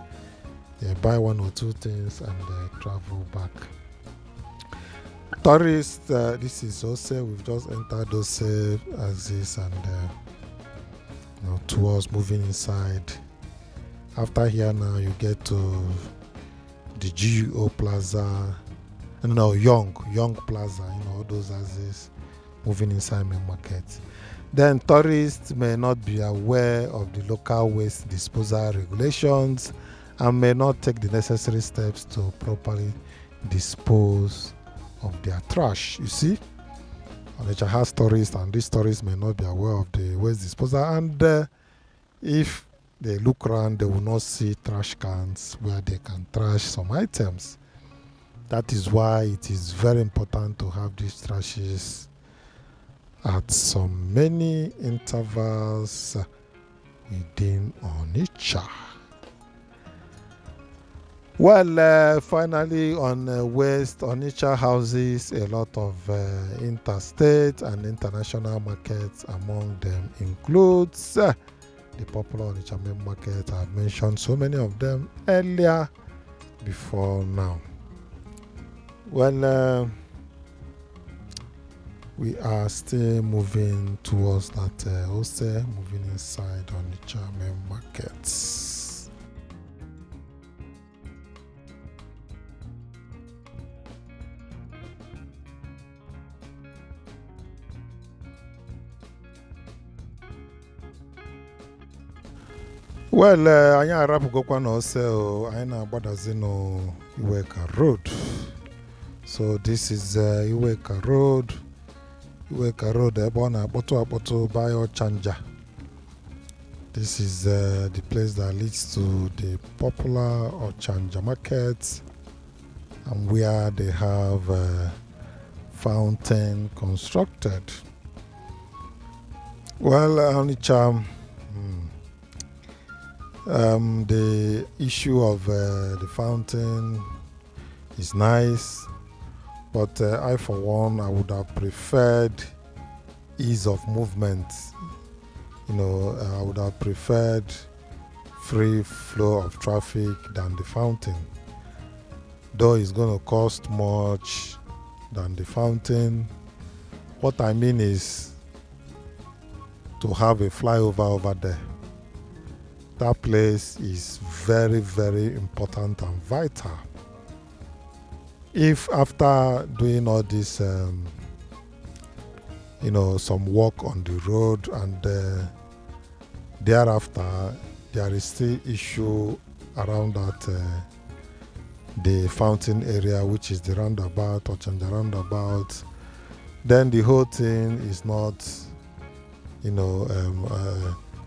S1: They buy one or two things and they travel back. Tourists, this is Ose. We've just entered Ose as this and towards moving inside. After here now, you get to the G.R.A Plaza. Young Plaza, those houses moving inside main market. Then tourists may not be aware of the local waste disposal regulations and may not take the necessary steps to properly dispose of their trash. You see, Onitsha has tourists and these tourists may not be aware of the waste disposal, and if they look around, they will not see trash cans where they can trash some items. That is why it is very important to have these trashes at some many intervals within Onitsha. Well, finally on waste, Onitsha houses a lot of interstate and international markets. Among them includes the popular Onitsha main market. I've mentioned so many of them earlier before now. Well, we are still moving towards that Ose, moving inside Onitsha main markets. Well, anyị arapụgokwa na Ose anyị na-agbadazi n'Iweka Road. So this is Iweka Road. Iweka Road, ebe ọ na-akpọtụ by Ochanja. This is the place that leads to the popular Ochanja market and where they have a fountain constructed. Well, Onitsha, the issue of the fountain is nice. But I, for one, I would have preferred ease of movement. I would have preferred free flow of traffic than the fountain. Though it's going to cost much than the fountain. What I mean is to have a flyover over there. That place is very, very important and vital. If after doing all this, some work on the road and thereafter there is still issue around that the fountain area, which is the roundabout, Ochanja roundabout, then the whole thing is not,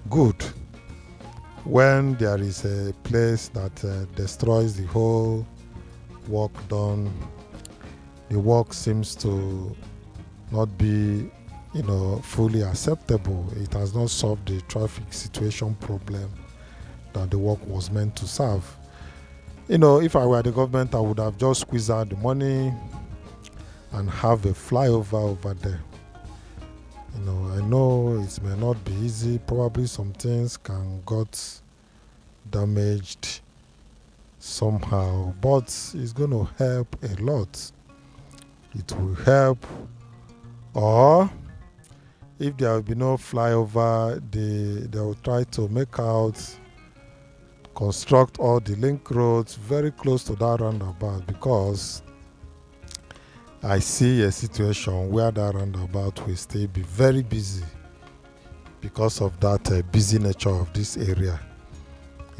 S1: good. When there is a place that destroys the whole work done, the work seems to not be fully acceptable. It has not solved the traffic situation problem that the work was meant to serve. If I were the government, I would have just squeezed out the money and have a flyover over there. I know it may not be easy. Probably some things can got damaged somehow, but it's going to help a lot. It will help. Or if there will be no flyover, they will try to make out, construct all the link roads very close to that roundabout, because I see a situation where that roundabout will still be very busy because of that busy nature of this area.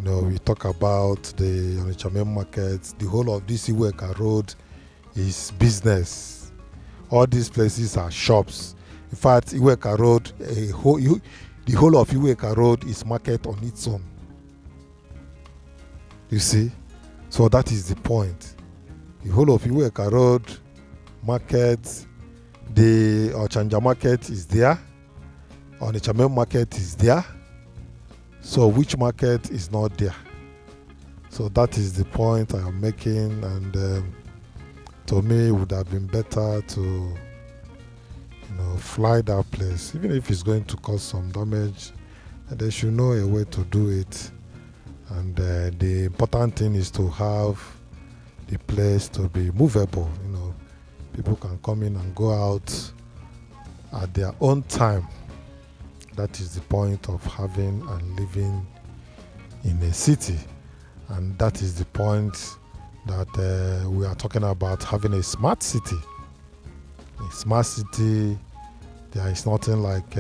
S1: We talk about the Onitsha main market. The whole of this Iweka Road is business. All these places are shops. In fact, Iweka Road, the whole of Iweka Road is market on its own. You see? So that is the point. The whole of Iweka Road market, the Ochanja market is there. Onitsha main market is there. So which market is not there? So that is the point I am making, and to me it would have been better to fly that place, even if it's going to cause some damage. They should know a way to do it, and the important thing is to have the place to be movable. People can come in and go out at their own time. That is the point of having and living in a city, and that is the point that we are talking about, having a smart city. A smart city, there is nothing like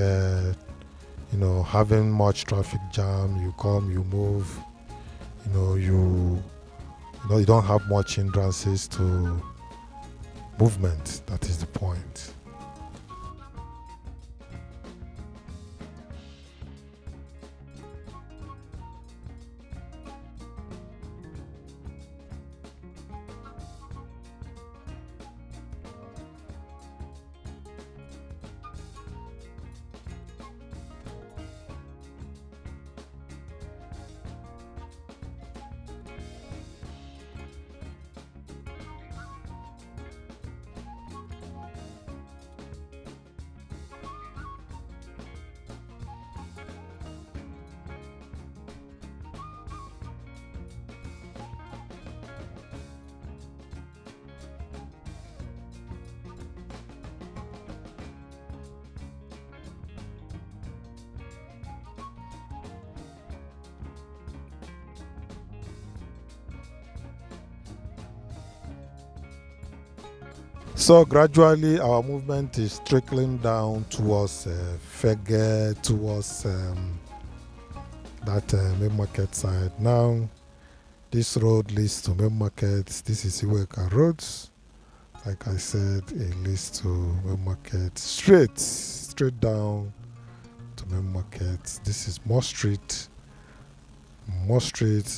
S1: having much traffic jam. You come, you move, you don't have much hindrances to movement. That is the point. So gradually our movement is trickling down towards Fege, towards that main market side. Now this road leads to main market. This is Iweka Road. Like I said, it leads to main market, straight down to main market. This is more street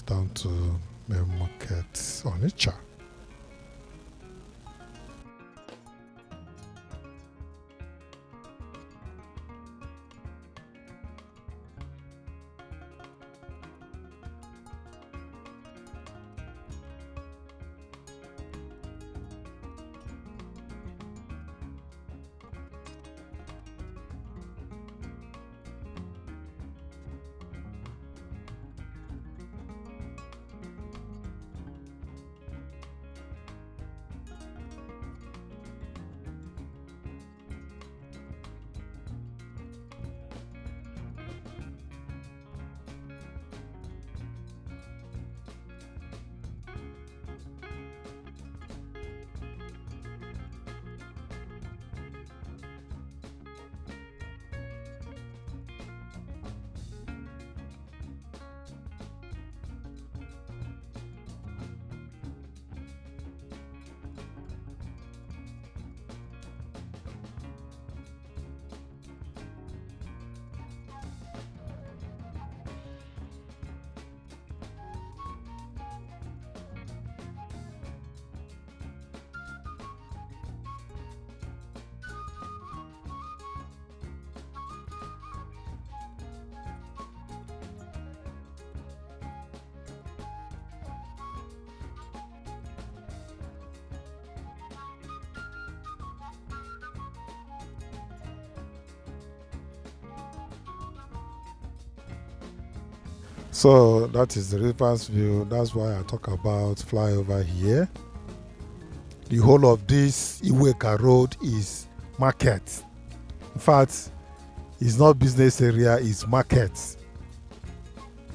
S1: down to main market, Onitsha. So that is the reverse view. That's why I talk about flyover here. The whole of this Iweka Road is market. In fact, it's not business area, it's market.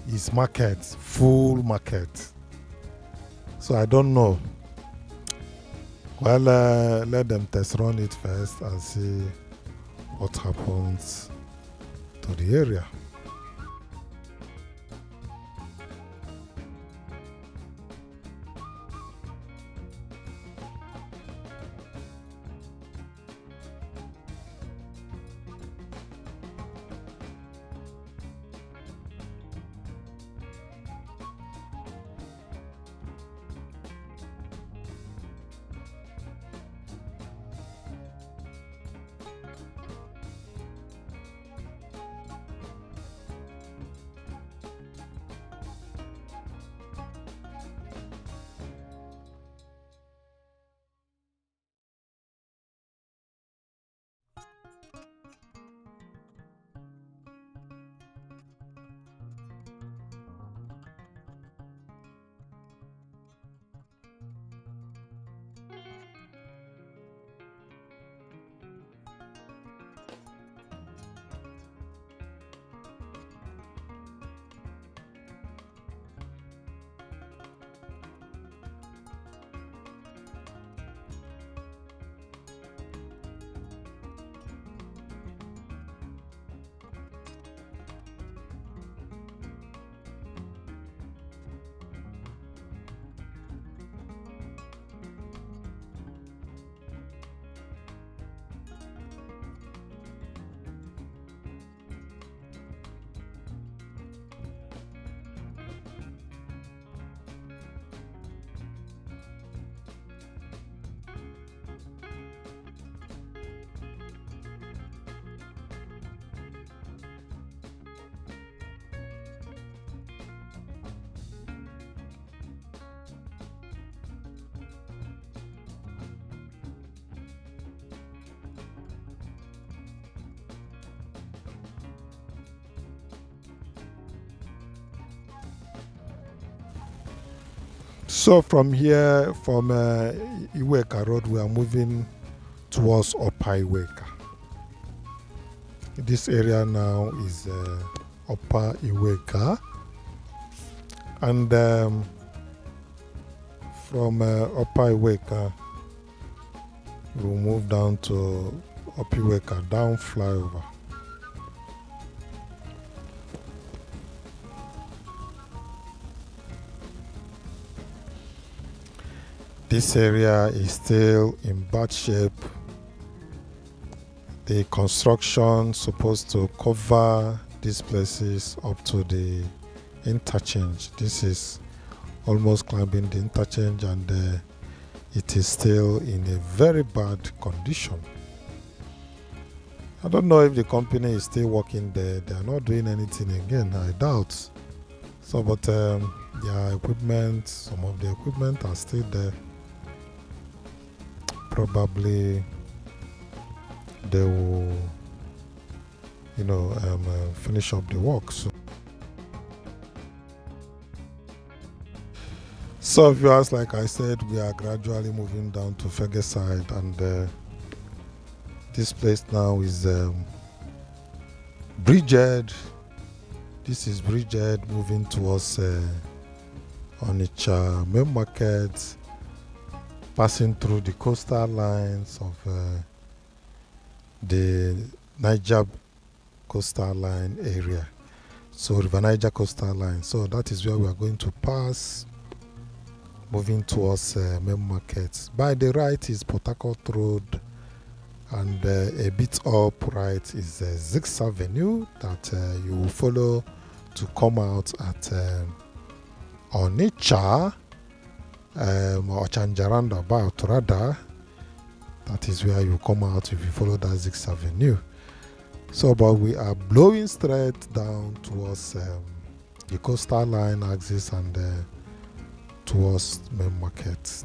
S1: It's market, full market. So I don't know. Well, let them test run it first and see what happens to the area. So from here, from Iweka Road, we are moving towards Upper Iweka. This area now is Upper Iweka, and from Upper Iweka, we'll move down to Upper Iweka, down flyover. This area is still in bad shape. The construction supposed to cover these places up to the interchange. This is almost climbing the interchange, and it is still in a very bad condition. I don't know if the company is still working there. They are not doing anything again, I doubt. So, but their equipment, some of the equipment are still there. Probably they will, finish up the work soon. So viewers, like I said, we are gradually moving down to Fege side, and this place now is Bridgehead. This is Bridgehead, moving towards Onitsha main market, passing through the coastal lines of the Niger coastal line area. So River Niger coastal line. So that is where we are going to pass, moving towards main market. By the right is Port Harcourt Road, and a bit up right is Zix Avenue that you will follow to come out at Onitsha or Chanjaranda about rather. That is where you come out if you follow that Zix Avenue. So, but we are blowing straight down towards the coastal line axis and towards main market.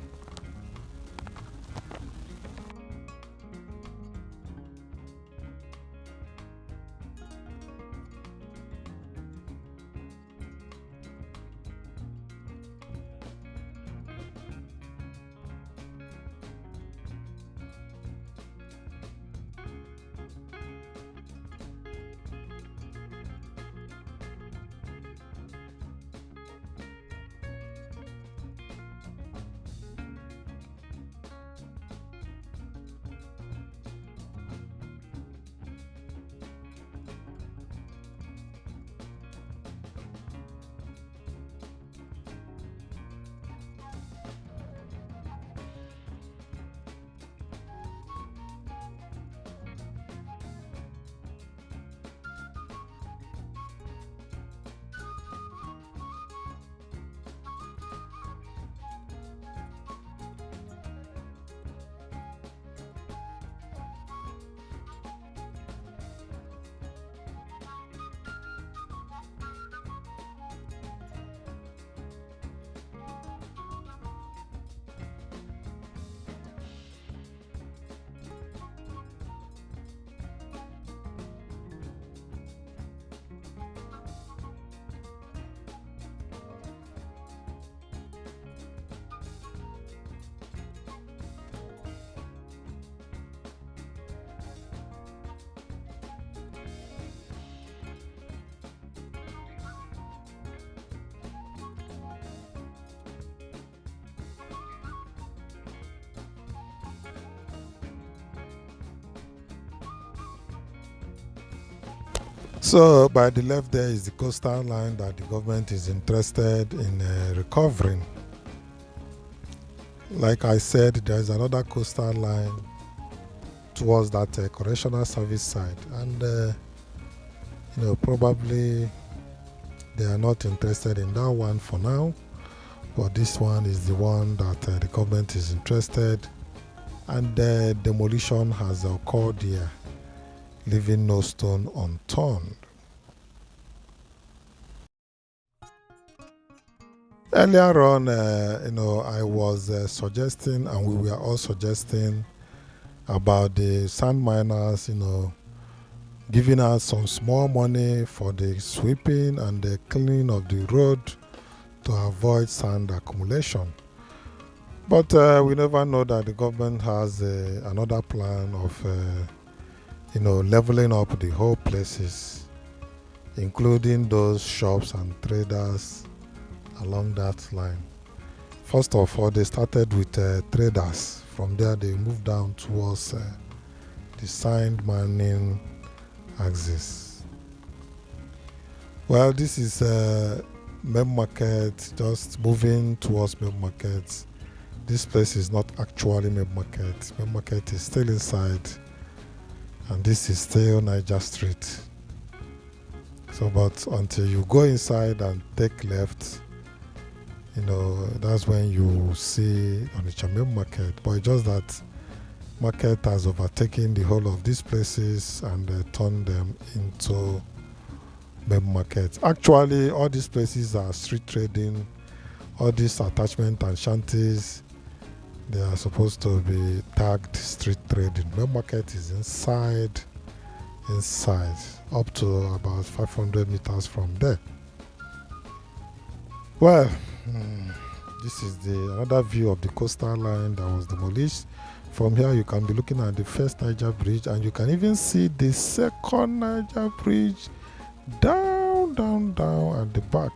S1: So by the left there is the coastal line that the government is interested in recovering. Like I said, there is another coastal line towards that correctional service side, and probably they are not interested in that one for now, but this one is the one that the government is interested, and demolition has occurred here, leaving no stone unturned. Earlier on, I was suggesting, and we were all suggesting about the sand miners, giving us some small money for the sweeping and the cleaning of the road to avoid sand accumulation. But we never know that the government has another plan of, leveling up the whole places, including those shops and traders along that line. First of all, they started with traders. From there, they moved down towards the sand mining axis. Well, this is Main Market, just moving towards Main Market. This place is not actually Main Market. Main Market is still inside, and this is still Niger Street. So, but until you go inside and take left, that's when you see Onitsha Main Market. But it's just that market has overtaken the whole of these places and turned them into Main Market. Actually, all these places are street trading. All these attachment and shanties, they are supposed to be tagged street trading. Main Market is inside, up to about 500 meters from there. Well, this is another view of the coastal line that was demolished. From here, you can be looking at the first Niger Bridge, and you can even see the second Niger Bridge down at the back.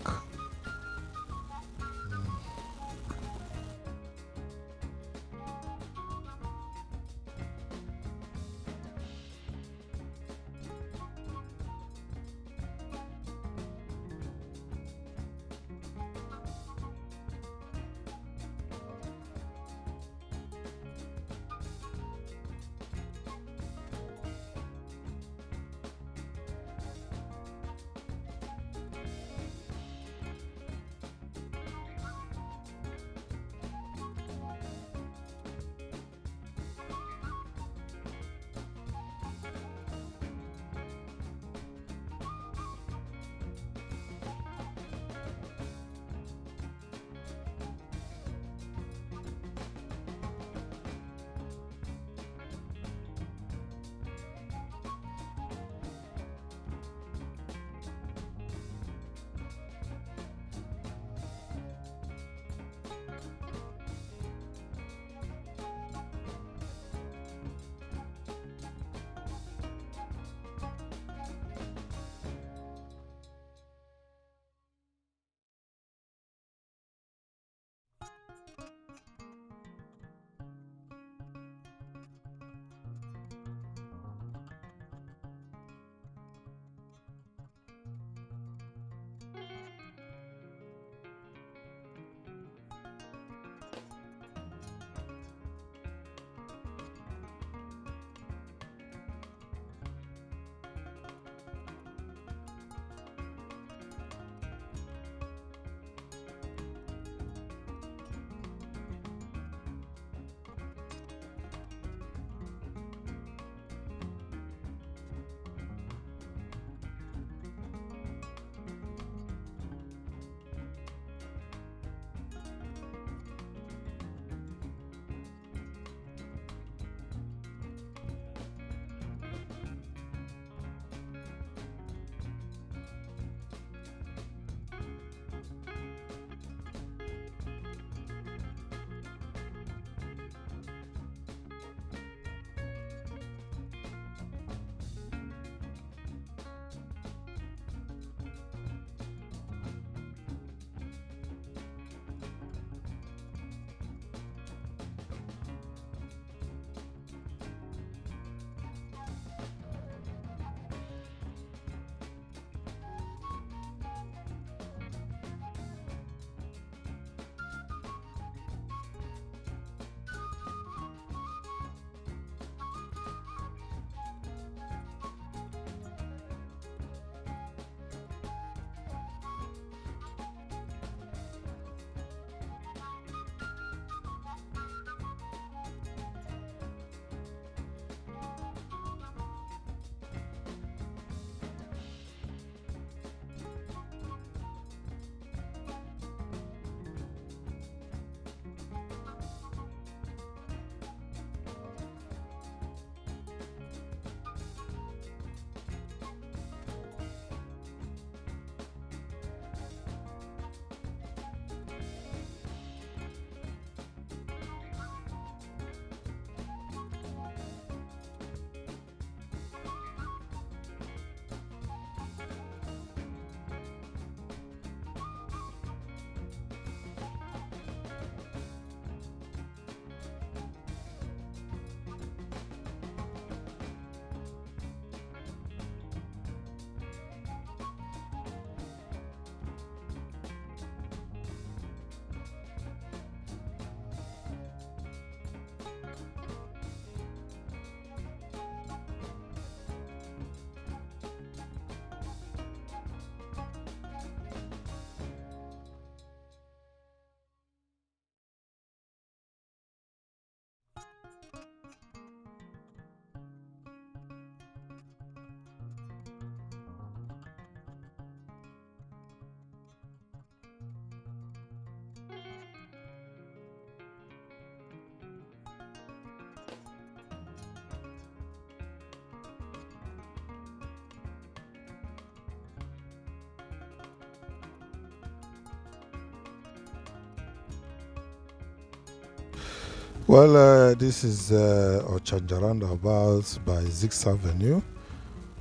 S1: Well, this is Onitsha Roundabout by 6th Avenue.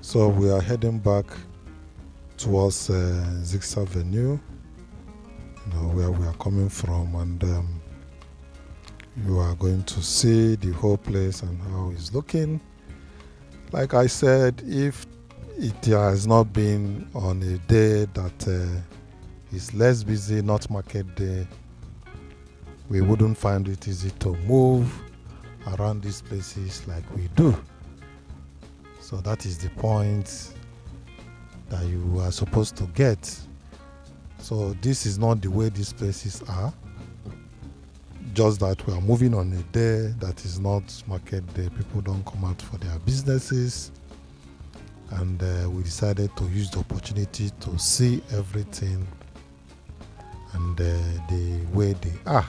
S1: So we are heading back towards 6th Avenue, where we are coming from, and you are going to see the whole place and how it's looking. Like I said, if it has not been on a day that is less busy, not market day, we wouldn't find it easy to move around these places like we do. So that is the point that you are supposed to get. So this is not the way these places are, just that we are moving on a day that is not market day. People don't come out for their businesses, and we decided to use the opportunity to see everything and the way they are.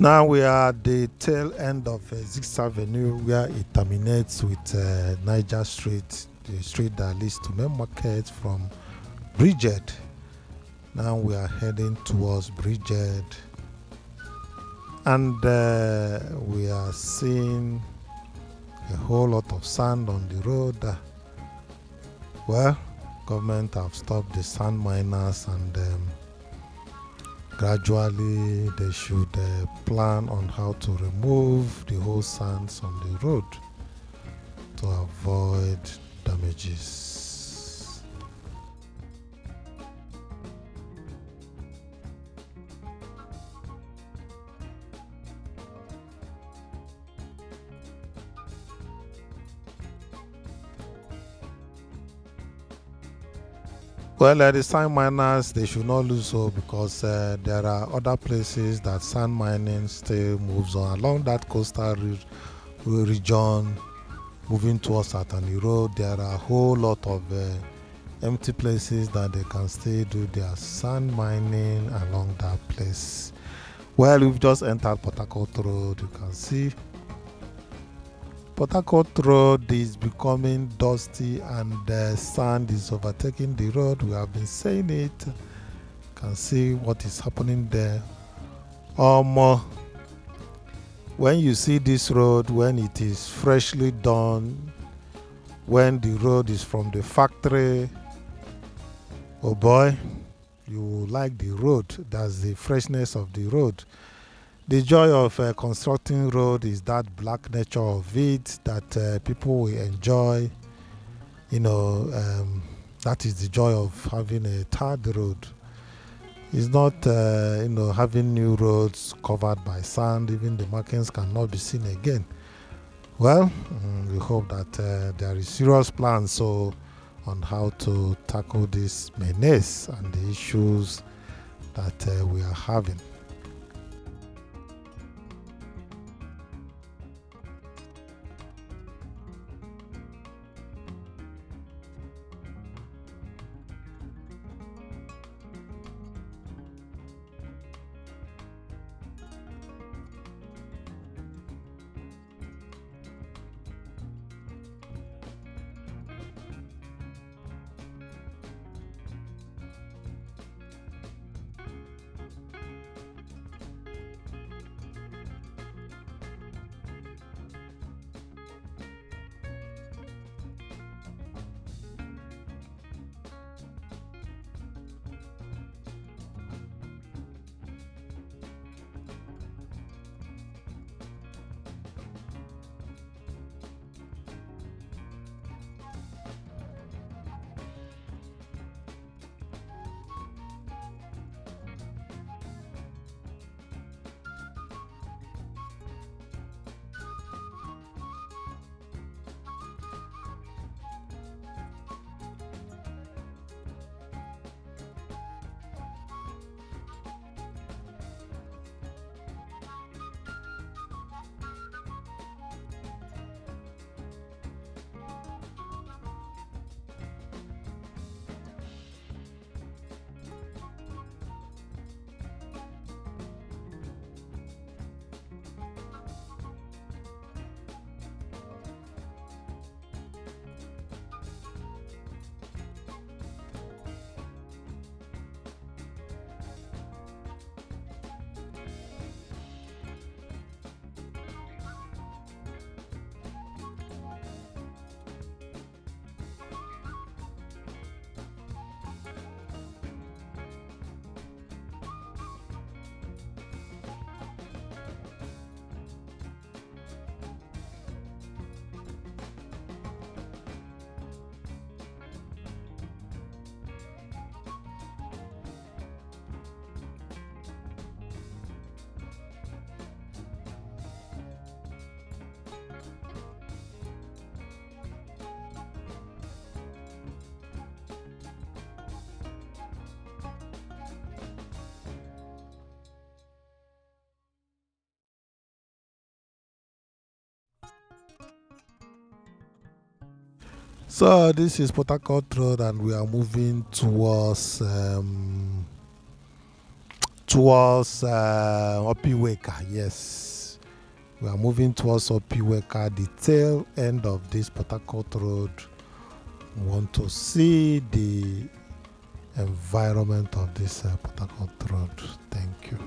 S1: Now we are at the tail end of 6th Avenue, where it terminates with Niger Street, the street that leads to Main Market from Bridgehead. Now we are heading towards Bridgehead, and we are seeing a whole lot of sand on the road. Well, government have stopped the sand miners, and gradually they should plan on how to remove the whole sands on the road to avoid damages. Well, the sand miners, they should not lose hope, because there are other places that sand mining still moves on along that coastal region, moving towards Atani Road. There are a whole lot of empty places that they can still do their sand mining along that place. Well, we've just entered Port Harcourt Road. You can see Port Harcourt Road is becoming dusty and the sand is overtaking the road. We have been saying it. You can see what is happening there. When you see this road, when it is freshly done, when the road is from the factory, oh boy, you like the road. That's the freshness of the road. The joy of constructing road is that black nature of it that people will enjoy. That is the joy of having a tarred road. It's not, having new roads covered by sand. Even the markings cannot be seen again. Well, we hope that there is serious plans on how to tackle this menace and the issues that we are having. So this is Port Harcourt Road, and we are moving towards Opiweka. Yes, we are moving towards Opiweka, the tail end of this Port Harcourt Road. We want to see the environment of this Port Harcourt Road. Thank you.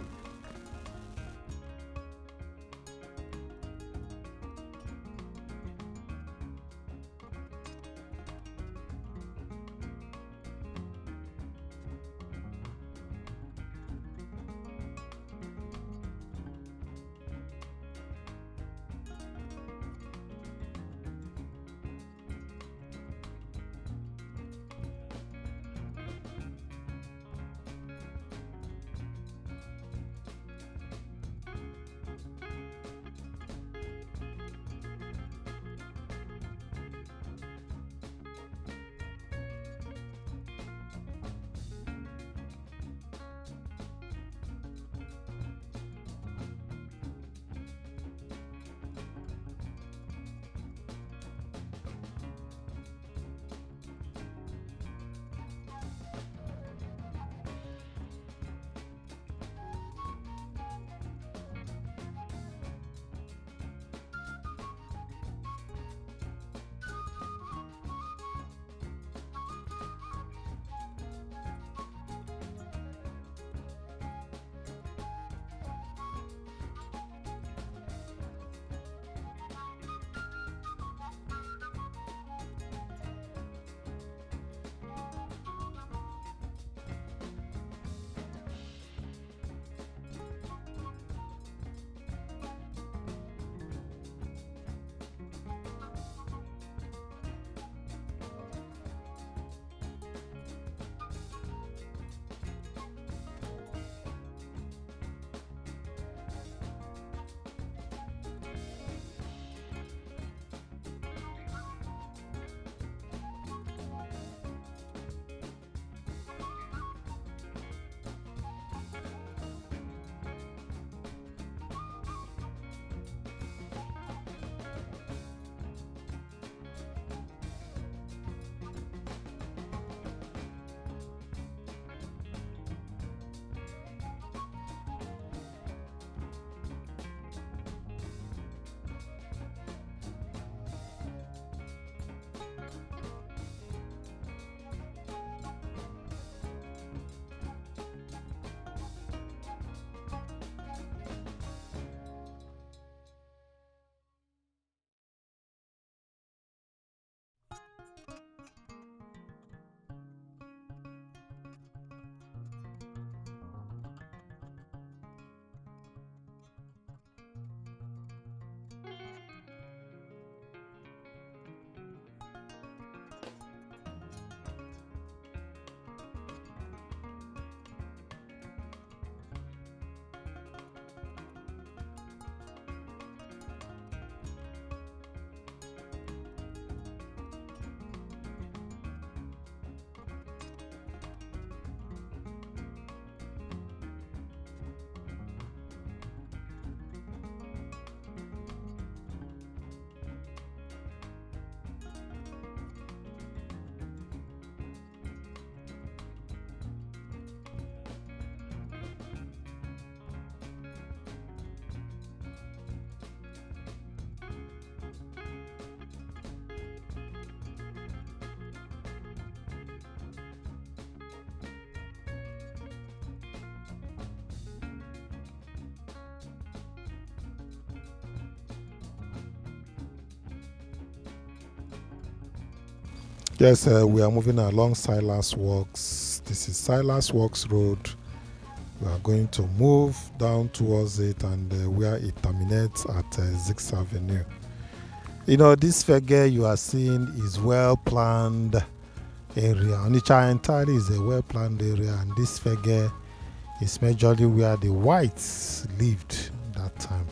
S1: Yes, we are moving along Silas Works. This is Silas Works Road. We are going to move down towards it, and where it terminates at 6th Avenue. You know, this figure you are seeing is well-planned area. Onitsha entirely is a well-planned area, and this figure is majorly where the whites lived that time.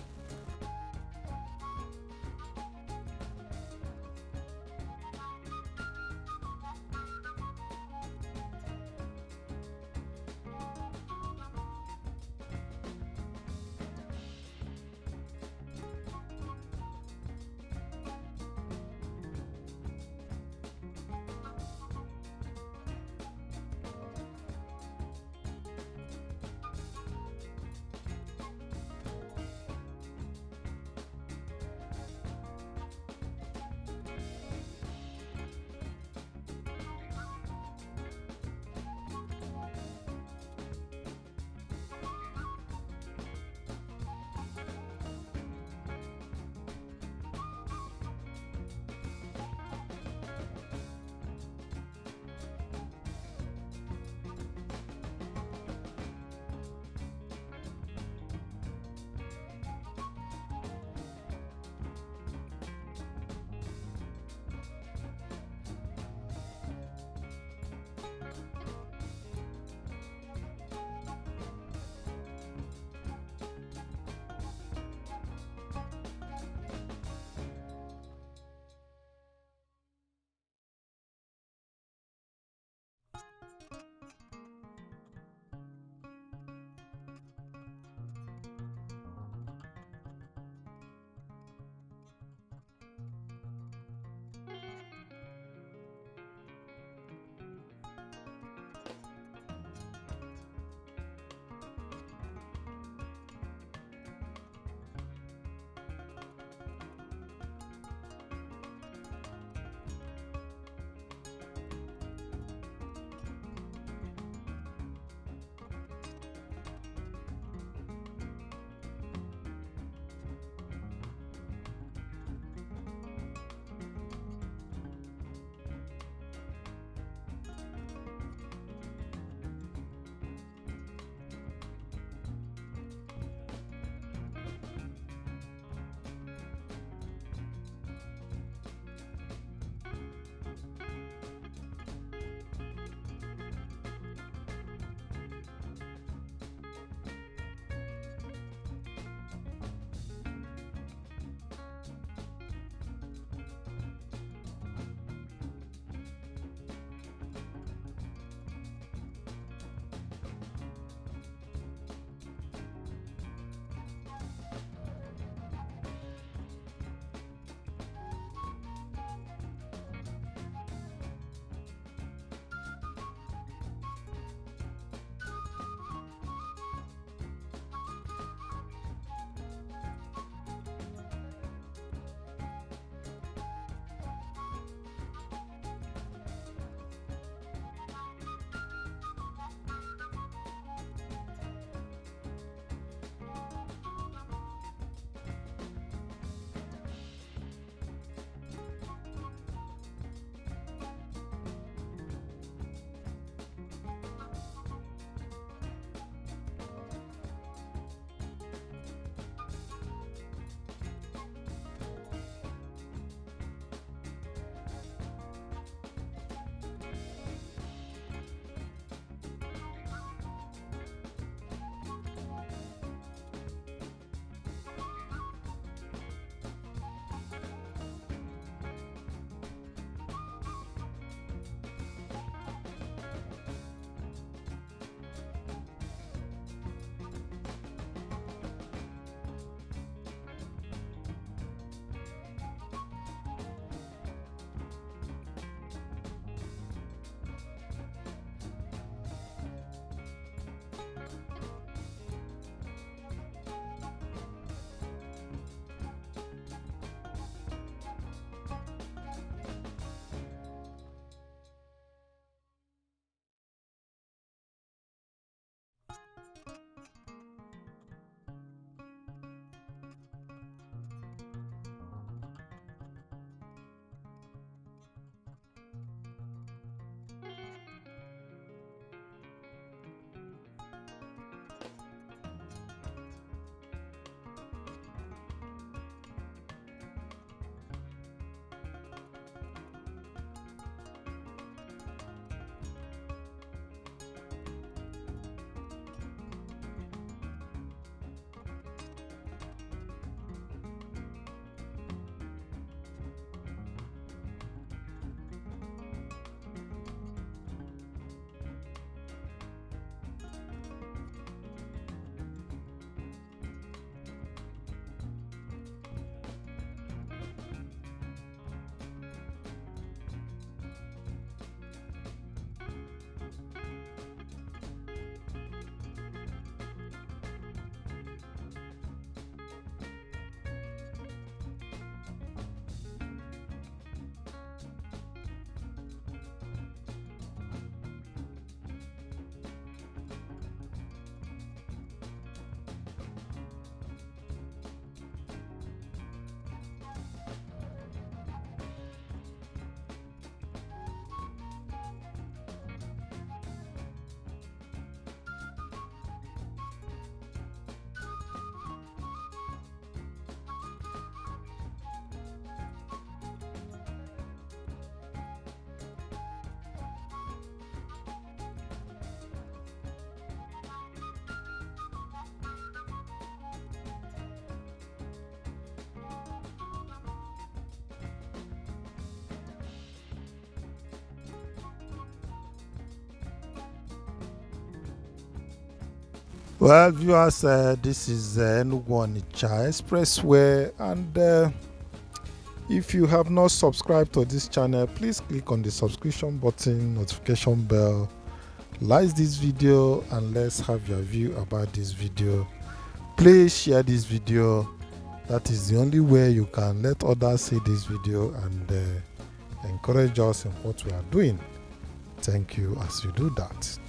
S1: Well, viewers, this is Enugu Onitsha Expressway, and if you have not subscribed to this channel, please click on the subscription button, notification bell, like this video, and let's have your view about this video. Please share this video. That is the only way you can let others see this video and encourage us in what we are doing. Thank you as you do that.